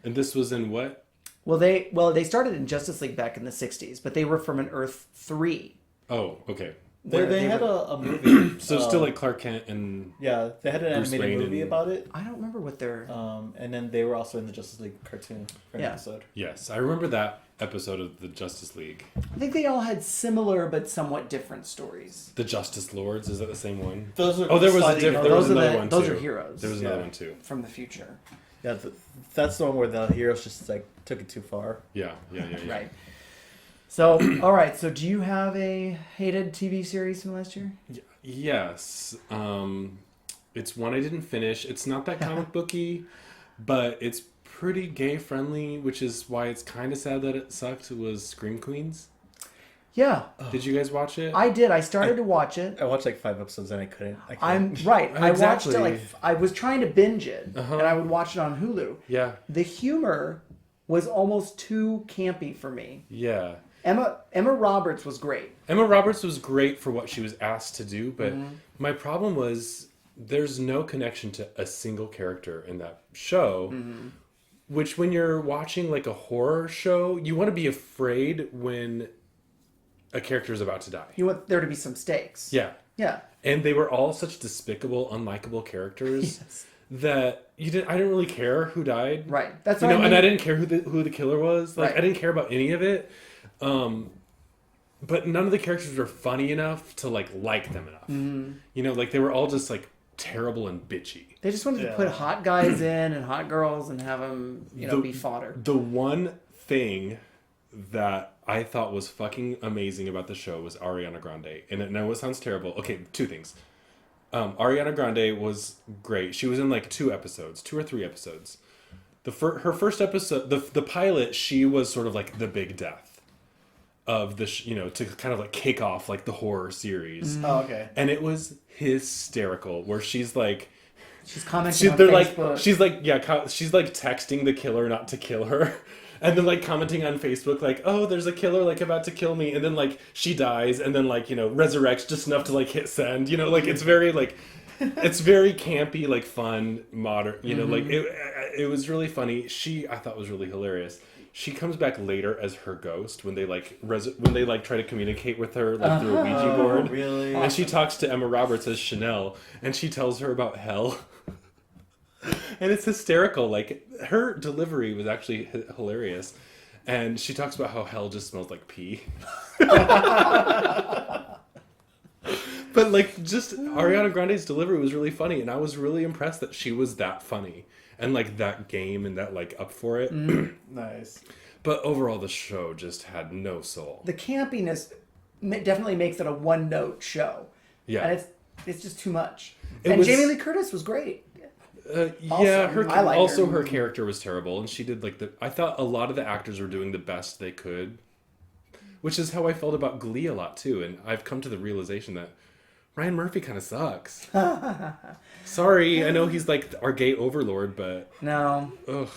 And this was in what? Well, they started in Justice League back in the 60s, but they were from an Earth 3. Oh, okay. They They had were- a movie. So still like Clark Kent and... Yeah, they had an Bruce animated Wayne movie and- about it. I don't remember what their... And then they were also in the Justice League cartoon for an Yeah. episode. Yes, I remember that episode of the Justice League. I think they all had similar but somewhat different stories. The Justice Lords, is that the same one? Those are Oh, there was a slightly different... No, There was those are another the- one, those too. are heroes. There was another Yeah. one, too. From the future. Yeah, that's the one where the heroes just like took it too far. Yeah. Right. So, all right. So, do you have a hated TV series from last year? Yes. It's one I didn't finish. It's not that comic booky, but it's pretty gay friendly, which is why it's kind of sad that it sucked. It was Scream Queens. Yeah, Did you guys watch it? I did. I started to watch it. I watched like 5 episodes and I couldn't. I'm right. I watched Exactly. it like I was trying to binge it, Uh-huh. and I would watch it on Hulu. Yeah. The humor was almost too campy for me. Yeah. Emma Roberts was great. Emma Roberts was great for what she was asked to do, but Mm-hmm. my problem was there's no connection to a single character in that show. Mm-hmm. Which, when you're watching like a horror show, you want to be afraid when a character is about to die. You want there to be some stakes. Yeah. Yeah. And they were all such despicable, unlikable characters Yes. that I didn't really care who died. Right. That's You what know, I mean. and I didn't care who the killer was. Like, Right. I didn't care about any of it. But none of the characters were funny enough to like them enough. Mm-hmm. You know, like they were all just like terrible and bitchy. They just wanted to put hot guys in and hot girls and have them, be fodder. The one thing that I thought was fucking amazing about the show was Ariana Grande. And I know it sounds terrible. Okay, 2 things. Ariana Grande was great. She was in like 2 or 3 episodes. Her first episode, the pilot, she was sort of like the big death of the to kind of like kick off like the horror series. Oh, okay. And it was hysterical where she's like She's commenting on they're Facebook. like she's like texting the killer not to kill her. And then like commenting on Facebook like, oh, there's a killer like about to kill me, and then like she dies and then like resurrects just enough to like hit send. Like it's very like it's very campy, like fun, modern. Like it was really funny. I thought was really hilarious. She comes back later as her ghost when they like try to communicate with her like through a Ouija board. Really? And she talks to Emma Roberts as Chanel, and she tells her about hell. And it's hysterical. Like, her delivery was actually hilarious. And she talks about how hell just smells like pee. But, like, just Ariana Grande's delivery was really funny. And I was really impressed that she was that funny. And, like, that game and that, like, up for it. Nice. But overall, the show just had no soul. The campiness definitely makes it a one-note show. Yeah. And it's just too much. It And was- Jamie Lee Curtis was great. Yeah, I liked her. her character was terrible, and she did I thought a lot of the actors were doing the best they could which is how I felt about Glee a lot too. And I've come to the realization that Ryan Murphy kind of sucks. Sorry, I know he's like our gay overlord, but No. ugh.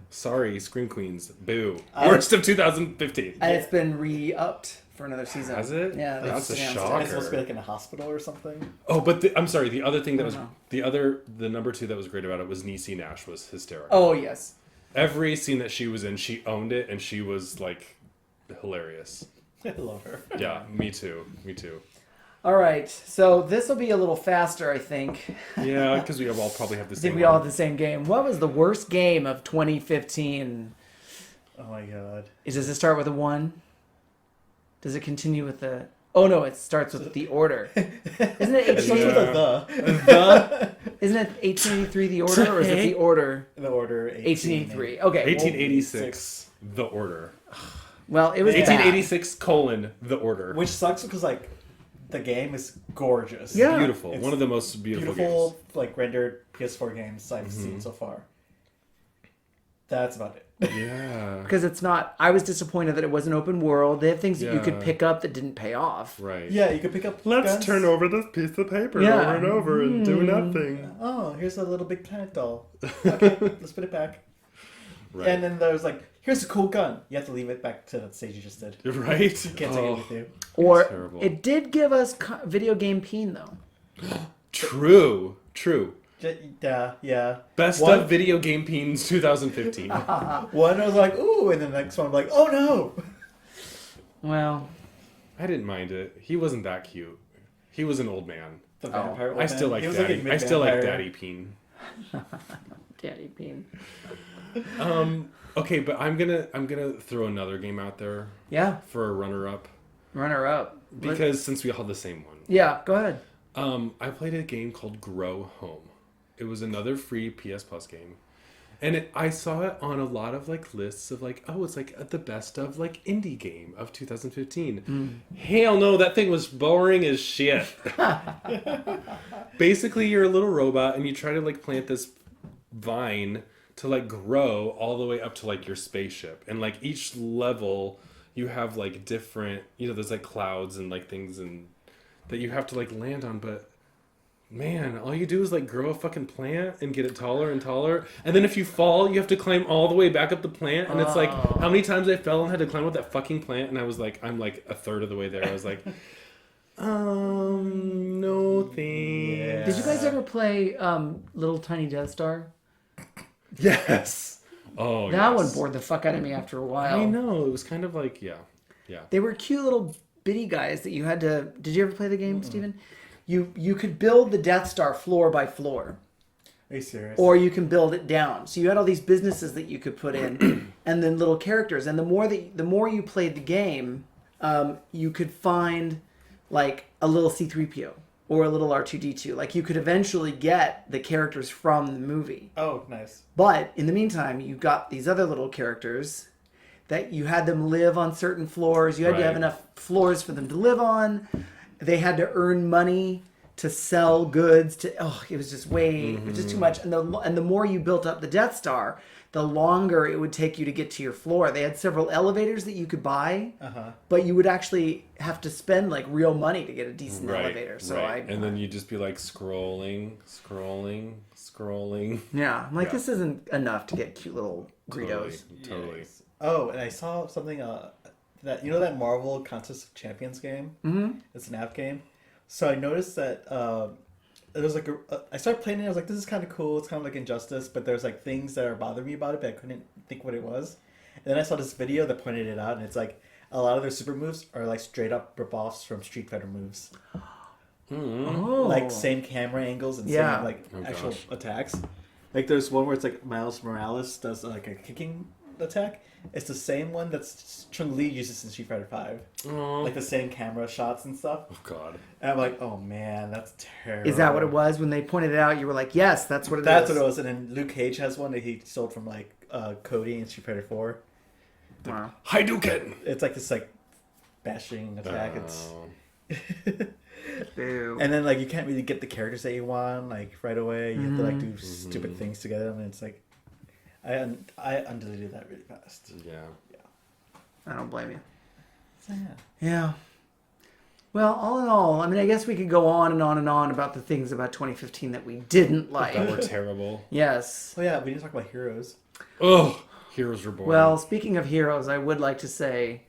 Sorry, Scream Queens. Boo. Worst of 2015. And it's been re-upped for another season. Has it? Yeah. they That's a announced it. shocker. It's supposed to be like in a hospital or something. Oh, but I'm sorry. The other thing that was know. the number 2 that was great about it was Niecy Nash was hysterical. Oh, yes. Every scene that she was in, she owned it, and she was like hilarious. I love her. Yeah, me too. Me too. All right. So this will be a little faster, I think. Yeah, because we all probably have the I same. think we all have the same game. What was the worst game of 2015? Oh my god. Does it start with a 1? Does it continue with the... Oh, no, it starts with the order. Isn't it It starts with Yeah. a Isn't it 1883 the order, or is it the order the order 1883? Okay. 1886, The Order. Well, it was 1886 colon The Order. Which sucks because like the game is gorgeous. Yeah. Beautiful. It's One of the most beautiful games. like rendered PS4 games I've seen so far. That's about it. Yeah. Because it's not... I was disappointed that it wasn't open world. They had things that you could Yeah. pick up that didn't pay off. Right. Yeah, you can pick up. Let's guns. turn over this piece of paper Yeah. over and over and do nothing. Oh, here's a little big planet doll. Okay, let's put it back. Right. And then there's like, here's a cool gun. You have to leave it back to that stage you just did. Right? You can't take it with you. Or Terrible. it did give us video game peen, though. True. Yeah. Best One- of video game peens 2015. One I was like, ooh, and the next one I'm like, oh no. Well, I didn't mind it. He wasn't that cute. He was an old man. The vampire. old I still man. like He was Daddy. a I still like mid-vampire. Daddy Peen. daddy peen. Okay, but I'm gonna throw another game out there Yeah, for a runner up runner up. because since we all had the same one. Yeah, go ahead. I played a game called Grow Home. It was another free PS Plus game. And I saw it on a lot of like lists of like, oh, it's like the best of like indie game of 2015. Hell no, that thing was boring as shit. Basically, you're a little robot and you try to like plant this vine to like grow all the way up to like your spaceship. And like each level you have like different, there's like clouds and like things and that you have to like land on, but man, all you do is like grow a fucking plant and get it taller and taller. And then if you fall, you have to climb all the way back up the plant. And it's like how many times I fell and had to climb up that fucking plant. And I was like, I'm like a third of the way there. I was like, no thanks. Yeah. Did you guys ever play Little Tiny Death Star? Yes. Oh, That yes. one bored the fuck out of me after a while. I know. It was kind of like, yeah. They were cute little bitty guys that you had to... Did you ever play the game, Steven? You could build the Death Star floor by floor. Are you serious? Or you can build it down. So you had all these businesses that you could put in, and then little characters. And the more you played the game, you could find like a little C-3PO or a little R2-D2. Like you could eventually get the characters from the movie. Oh, nice. But in the meantime, you got these other little characters that you had them live on certain floors. You had to have Right. enough floors for them to live on. They had to earn money to sell goods. It was just it was just too much. And the more you built up the Death Star, the longer it would take you to get to your floor. They had several elevators that you could buy, but you would actually have to spend like real money to get a decent elevator. So and then you'd just be like scrolling. yeah, I'm like, Yeah. this isn't enough to get cute little Greedos. Totally. Oh, and I saw something that that Marvel Contest of Champions game. Mm-hmm. It's an app game. So I noticed that it was like I started playing it. I was like, this is kind of cool. It's kind of like Injustice, but there's like things that are bothering me about it, but I couldn't think what it was. And then I saw this video that pointed it out, and it's like a lot of their super moves are like straight up rip-offs from Street Fighter moves. Oh, Like same camera angles and Yeah. same like Oh, actual gosh. attacks. Like there's one where it's like Miles Morales does like a kicking attack. It's the same one that's Chun-Li uses in Street Fighter 5. Oh. Like the same camera shots and stuff. Oh God. And I'm like, oh man, that's terrible. Is that what it was? When they pointed it out, you were like, yes, that's what it is. That's what it was. And then Luke Cage has one that he stole from like Cody in Street Fighter 4. Wow. Hadouken. It's like this like bashing attack. Boo. And then like you can't really get the characters that you want like right away. You have to like do stupid things to get them, and it's like I undeleted that really fast. Yeah. I don't blame you. So, yeah. Yeah. Well, all in all, I mean, I guess we could go on and on and on about the things about 2015 that we didn't like. That were terrible. Yes. Oh yeah, we need to talk about heroes. Oh, heroes were born. Well, speaking of heroes, I would like to say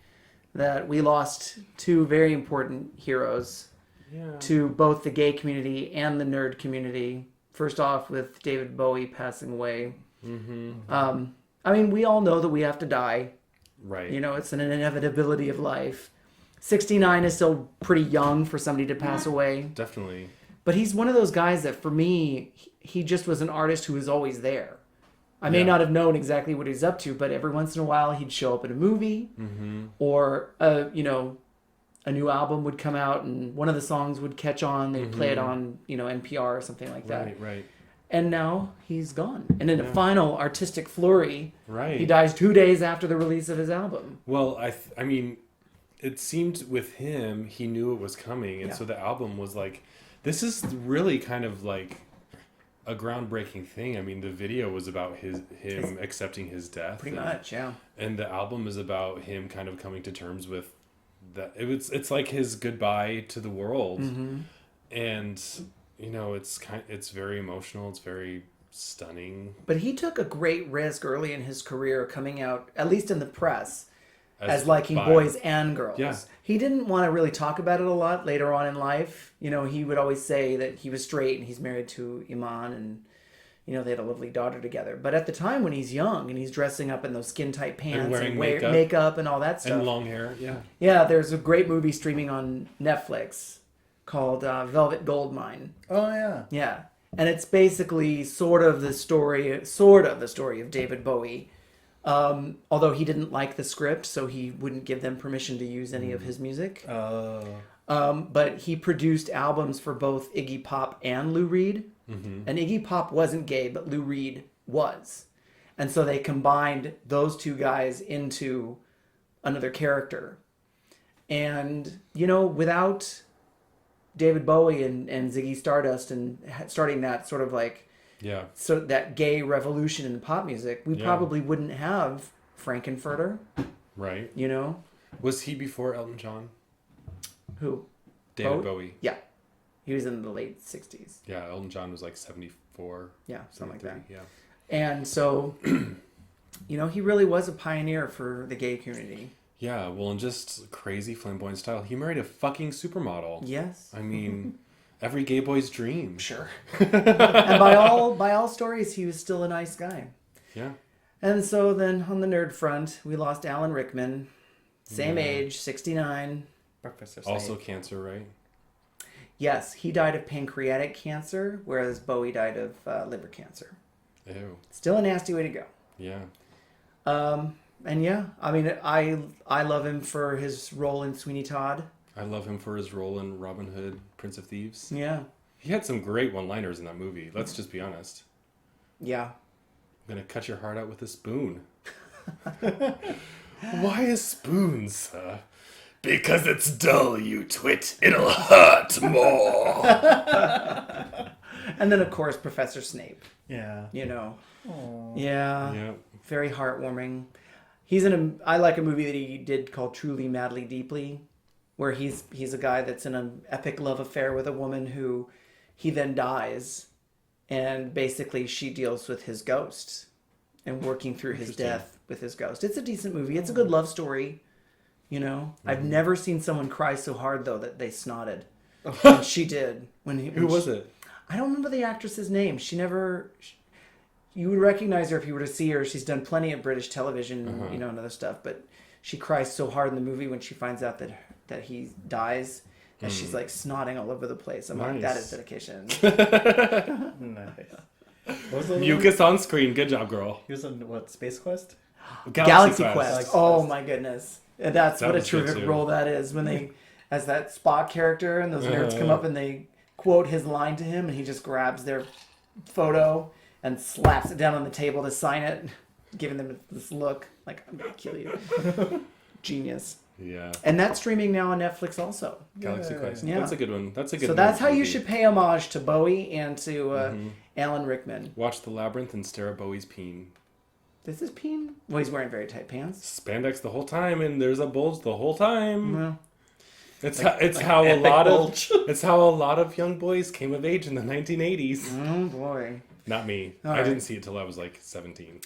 that we lost two very important heroes yeah. to both the gay community and the nerd community. First off, with David Bowie passing away. Mm-hmm. I mean, we all know that we have to die. Right. You know, it's an inevitability of life. 69 is still pretty young for somebody to pass away. Definitely. But he's one of those guys that, for me, he just was an artist who was always there. I may not have known exactly what he's up to, but every once in a while he'd show up in a movie, or you know, a new album would come out and one of the songs would catch on. They'd play it on, you know, NPR or something like that. Right. And now he's gone. And in a final artistic flurry, Right. he dies 2 days after the release of his album. Well, I mean, it seemed with him, he knew it was coming, and so the album was like, this is really kind of like a groundbreaking thing. I mean, the video was about him accepting his death. Pretty much, yeah. And the album is about him kind of coming to terms with that. It's like his goodbye to the world. And you know, it's very emotional, it's very stunning. But he took a great risk early in his career coming out, at least in the press, as liking boys and girls. Yeah. He didn't want to really talk about it a lot later on in life. You know, he would always say that he was straight and he's married to Iman and, you know, they had a lovely daughter together. But at the time when he's young and he's dressing up in those skin-tight pants And wearing makeup and all that stuff. And long hair, yeah. Yeah, there's a great movie streaming on Netflix called Velvet Goldmine. Oh yeah. Yeah. And it's basically sort of the story of David Bowie. Although he didn't like the script, so he wouldn't give them permission to use any of his music. But he produced albums for both Iggy Pop and Lou Reed. And Iggy Pop wasn't gay, but Lou Reed was. And so they combined those two guys into another character. And, you know, without David Bowie and Ziggy Stardust and starting that sort of like, so that gay revolution in pop music, we probably wouldn't have Frankenfurter. Right. You know? Was he before Elton John? Who? David Bowie. Yeah. He was in the late 60s. Yeah, Elton John was like 74. Yeah, something like that. Yeah. And so, you know, he really was a pioneer for the gay community. Yeah, well, in just crazy flamboyant style, he married a fucking supermodel. Yes. I mean, every gay boy's dream. Sure. And by all stories, he was still a nice guy. Yeah. And so then on the nerd front, we lost Alan Rickman. Same age, 69. Professor Also Snape. cancer, right? Yes, he died of pancreatic cancer, whereas Bowie died of liver cancer. Ew. Still a nasty way to go. Yeah. And yeah, I mean, I love him for his role in Sweeney Todd. I love him for his role in Robin Hood, Prince of Thieves. Yeah. He had some great one-liners in that movie. Let's just be honest. Yeah. I'm gonna cut your heart out with a spoon. Why a spoon, sir? Because it's dull, you twit. It'll hurt more. And then, of course, Professor Snape. Yeah. You know. Aww. Yeah. Yeah. Very heartwarming. He's in I like a movie that he did called Truly, Madly, Deeply, where he's a guy that's in an epic love affair with a woman who he then dies, and basically she deals with his ghost and working through his death with his ghost. It's a decent movie. It's a good love story. You know, I've never seen someone cry so hard though that they snotted. And she did Who was it? I don't remember the actress's name. You would recognize her if you were to see her. She's done plenty of British television, you know, and other stuff. But she cries so hard in the movie when she finds out that he dies, and she's like snotting all over the place. I'm like, that is dedication. Nice. What was the Mucus on screen. Good job, girl. He was on what? Space Quest? Galaxy Quest. Galaxy Oh Quest. my goodness, and that's That what a was good, terrific too. role that is when they, as that Spock character, and those nerds come up and they quote his line to him, and he just grabs their photo and slaps it down on the table to sign it, giving them this look like, I'm gonna kill you. Genius. Yeah. And that's streaming now on Netflix also. Galaxy Quest. Yeah. That's a good one. That's a good So that's how you movie. should pay homage to Bowie and to Alan Rickman. Watch The Labyrinth and stare at Bowie's peen. This is Peen? Well, he's wearing very tight pants. Spandex the whole time, and there's a bulge the whole time. Well, It's how a epic lot bulge. of it's how a lot of young boys came of age in the 1980s. oh boy. Not me. All I right. didn't see it till I was like 17.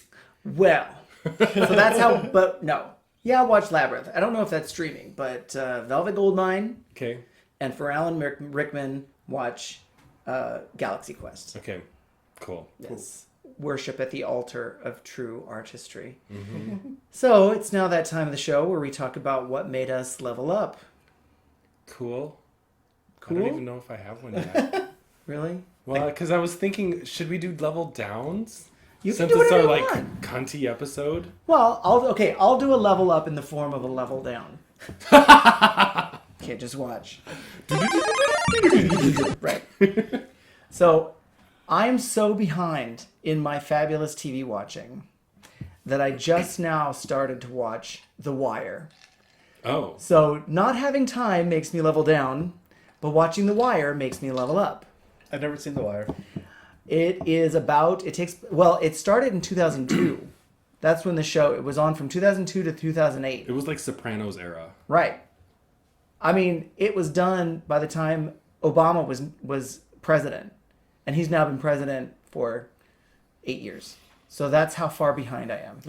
Well, so that's how. But no, yeah, I watched Labyrinth. I don't know if that's streaming, but Velvet Goldmine Okay. and for Alan Rickman, watch Galaxy Quest. Okay. Cool. Yes. Worship at the altar of true artistry. Mm-hmm. So it's now that time of the show where we talk about what made us level up. Cool. I Cool? don't even know if I have one yet. Really? Well, because I was thinking, should we do level downs? You can Since do it's whatever our you like want. cunty episode. Well, I'll do a level up in the form of a level down. Okay, just watch. Right. So, I'm so behind in my fabulous TV watching that I just now started to watch The Wire. Oh. So, not having time makes me level down, but watching The Wire makes me level up. I've never seen The Wire. It started in 2002. That's when it was on from 2002 to 2008. It was like Sopranos era. Right. I mean, it was done by the time Obama was president, and he's now been president for 8 years. So that's how far behind I am.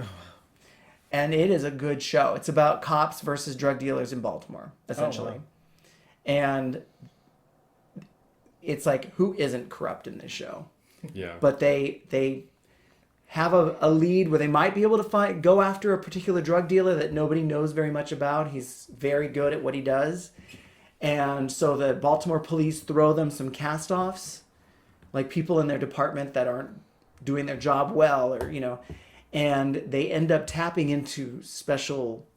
And it is a good show. It's about cops versus drug dealers in Baltimore, essentially. Oh, wow. And it's like, who isn't corrupt in this show? Yeah. But they have a lead where they might be able to go after a particular drug dealer that nobody knows very much about. He's very good at what he does. And so the Baltimore police throw them some cast-offs, like people in their department that aren't doing their job well, or, and they end up tapping into special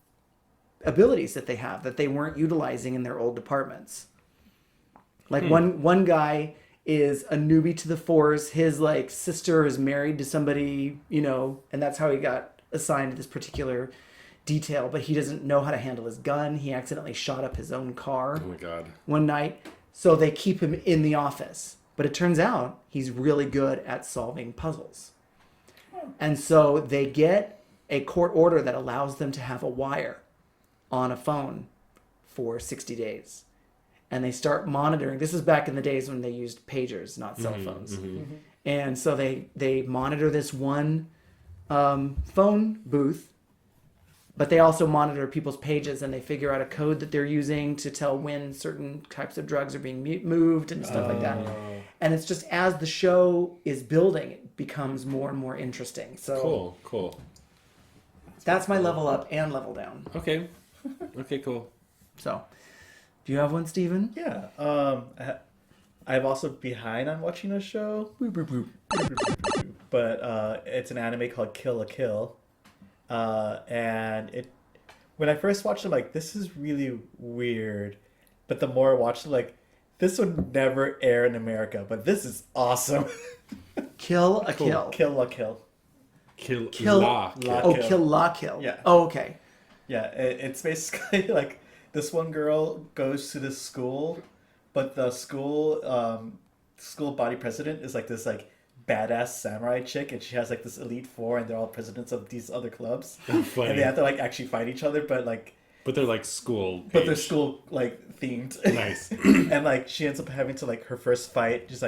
abilities that they have that they weren't utilizing in their old departments. Like one guy is a newbie to the force. His sister is married to somebody, and that's how he got assigned to this particular detail. But he doesn't know how to handle his gun. He accidentally shot up his own car Oh my god. one night. So they keep him in the office. But it turns out he's really good at solving puzzles. And so they get a court order that allows them to have a wire on a phone for 60 days. And they start monitoring. This is back in the days when they used pagers, not cell phones. And so they monitor this one phone booth, but they also monitor people's pages, and they figure out a code that they're using to tell when certain types of drugs are being moved and stuff like that. And it's just as the show is building, it becomes more and more interesting. So Cool. that's my level up and level down. Okay. Okay, cool. So, do you have one, Steven? Yeah. I'm also behind on watching a show. But it's an anime called Kill la Kill. And when I first watched it, I'm like, this is really weird. But the more I watched it, this would never air in America, but this is awesome. Kill a kill. Kill la Kill. Kill La Oh, Kill. kill la kill. Yeah. Oh, okay. Yeah, it's basically like this one girl goes to this school, but the school body president is this badass samurai chick, and she has this elite four, and they're all presidents of these other clubs, Funny. and they have to actually fight each other, but they're school. but they're age. school themed. Nice. And she ends up having to her first fight just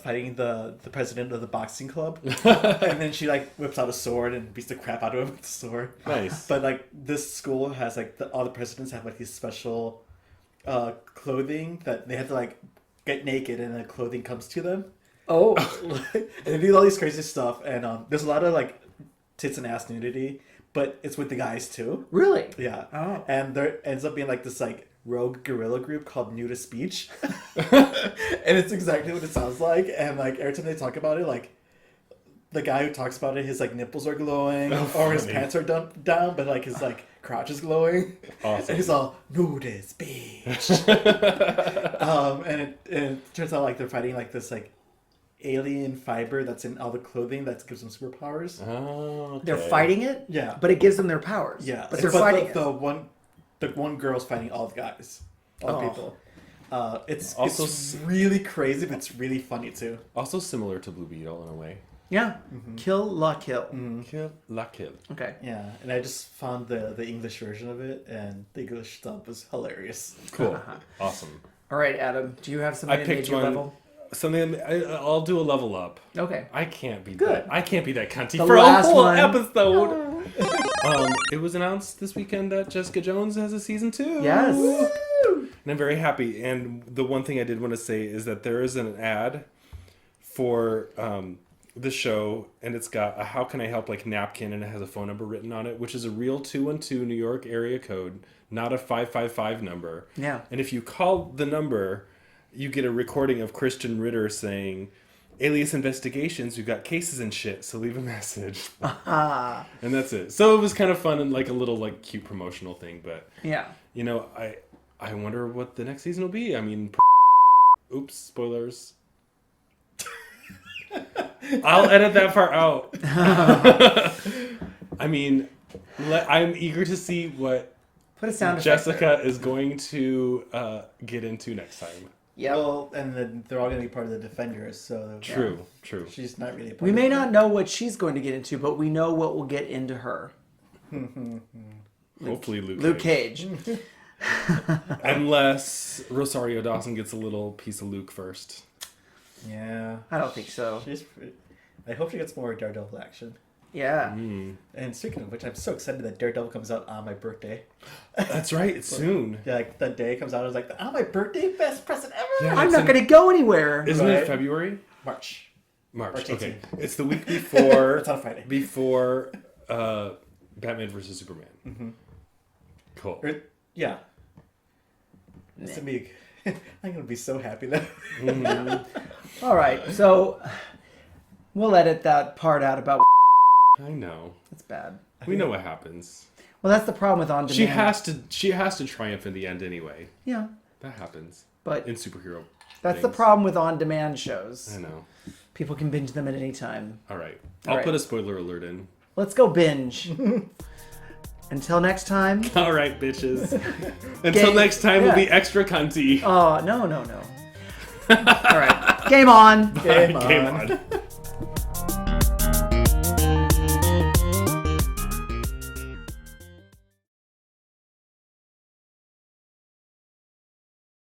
fighting the president of the boxing club, and then she whips out a sword and beats the crap out of him with the sword. Nice. But this school has all the presidents have these special clothing that they have to get naked, and the clothing comes to them. Oh. And they do all these crazy stuff, and there's a lot of tits and ass nudity, but it's with the guys too. Really? Yeah. Oh. And there ends up being this rogue guerrilla group called Nudist Speech. And it's exactly what it sounds like. And every time they talk about it, the guy who talks about it, his nipples are glowing, or his funny. pants are down, but his crotch is glowing. Awesome. And he's all Nudist Speech. And it turns out they're fighting this alien fiber that's in all the clothing that gives them superpowers. Oh, okay. They're fighting it? Yeah. But it gives them their powers. Yeah, But they're fighting it. the one girl's fighting all the guys, all the Oh. people. It's Also really crazy, but it's really funny too. Also similar to Blue Beetle in a way. Yeah. Kill La Kill. Kill la kill. Okay. Yeah, and I just found the English version of it, and the English dub was hilarious. Cool. Awesome. All right, Adam. Do you have something I that made picked you one. level? Something I'll do a level up. Okay. I can't be Good. that. I can't be that cunty The for a last whole one. episode. It was announced this weekend that Jessica Jones has a season 2. Yes. And I'm very happy. And the one thing I did want to say is that there is an ad for the show, and it's got a "How can I help" like napkin, and it has a phone number written on it, which is a real 212 New York area code, not a 555 number. Yeah. And if you call the number, you get a recording of Christian Ritter saying, "Alias Investigations, we've got cases and shit, so leave a message." And that's it. So it was kind of fun and like a little like cute promotional thing, but Yeah. you know, I wonder what the next season will be. I mean, oops, spoilers. I'll edit that part out. I mean, I'm eager to see what Put a sound effect there. Jessica is going to get into next time. Yep. Well, and then they're all going to be part of the Defenders, so True. she's not really a part We of may it. not know what she's going to get into, but we know what will get into her. Hopefully Luke Cage. Unless Rosario Dawson gets a little piece of Luke first. Yeah. I don't think so. I hope she gets more Daredevil action. Yeah. And speaking of which, I'm so excited that Daredevil comes out on my birthday. That's right, it's soon. Yeah, like that day it comes out, I was like, on my birthday, best present ever! Yeah. I'm not going to go anywhere. Isn't Right. it February? March. March. March Okay. 18th. It's the week before. It's on a Friday. Before Batman vs Superman. Cool. Yeah. It's gonna be, I'm gonna be so happy now. All right. So we'll edit that part out about I know. That's bad. We know what happens. Well, that's the problem with on demand. She has to triumph in the end anyway. Yeah. That happens. But In superhero. that's the things. problem with on-demand shows. I know. People can binge them at any time. All right. All I'll right. put a spoiler alert in. Let's go binge. Until next time. All right, bitches. Until next time, we'll be extra cunty. Oh, no. All right. Game on. Game Game on. on.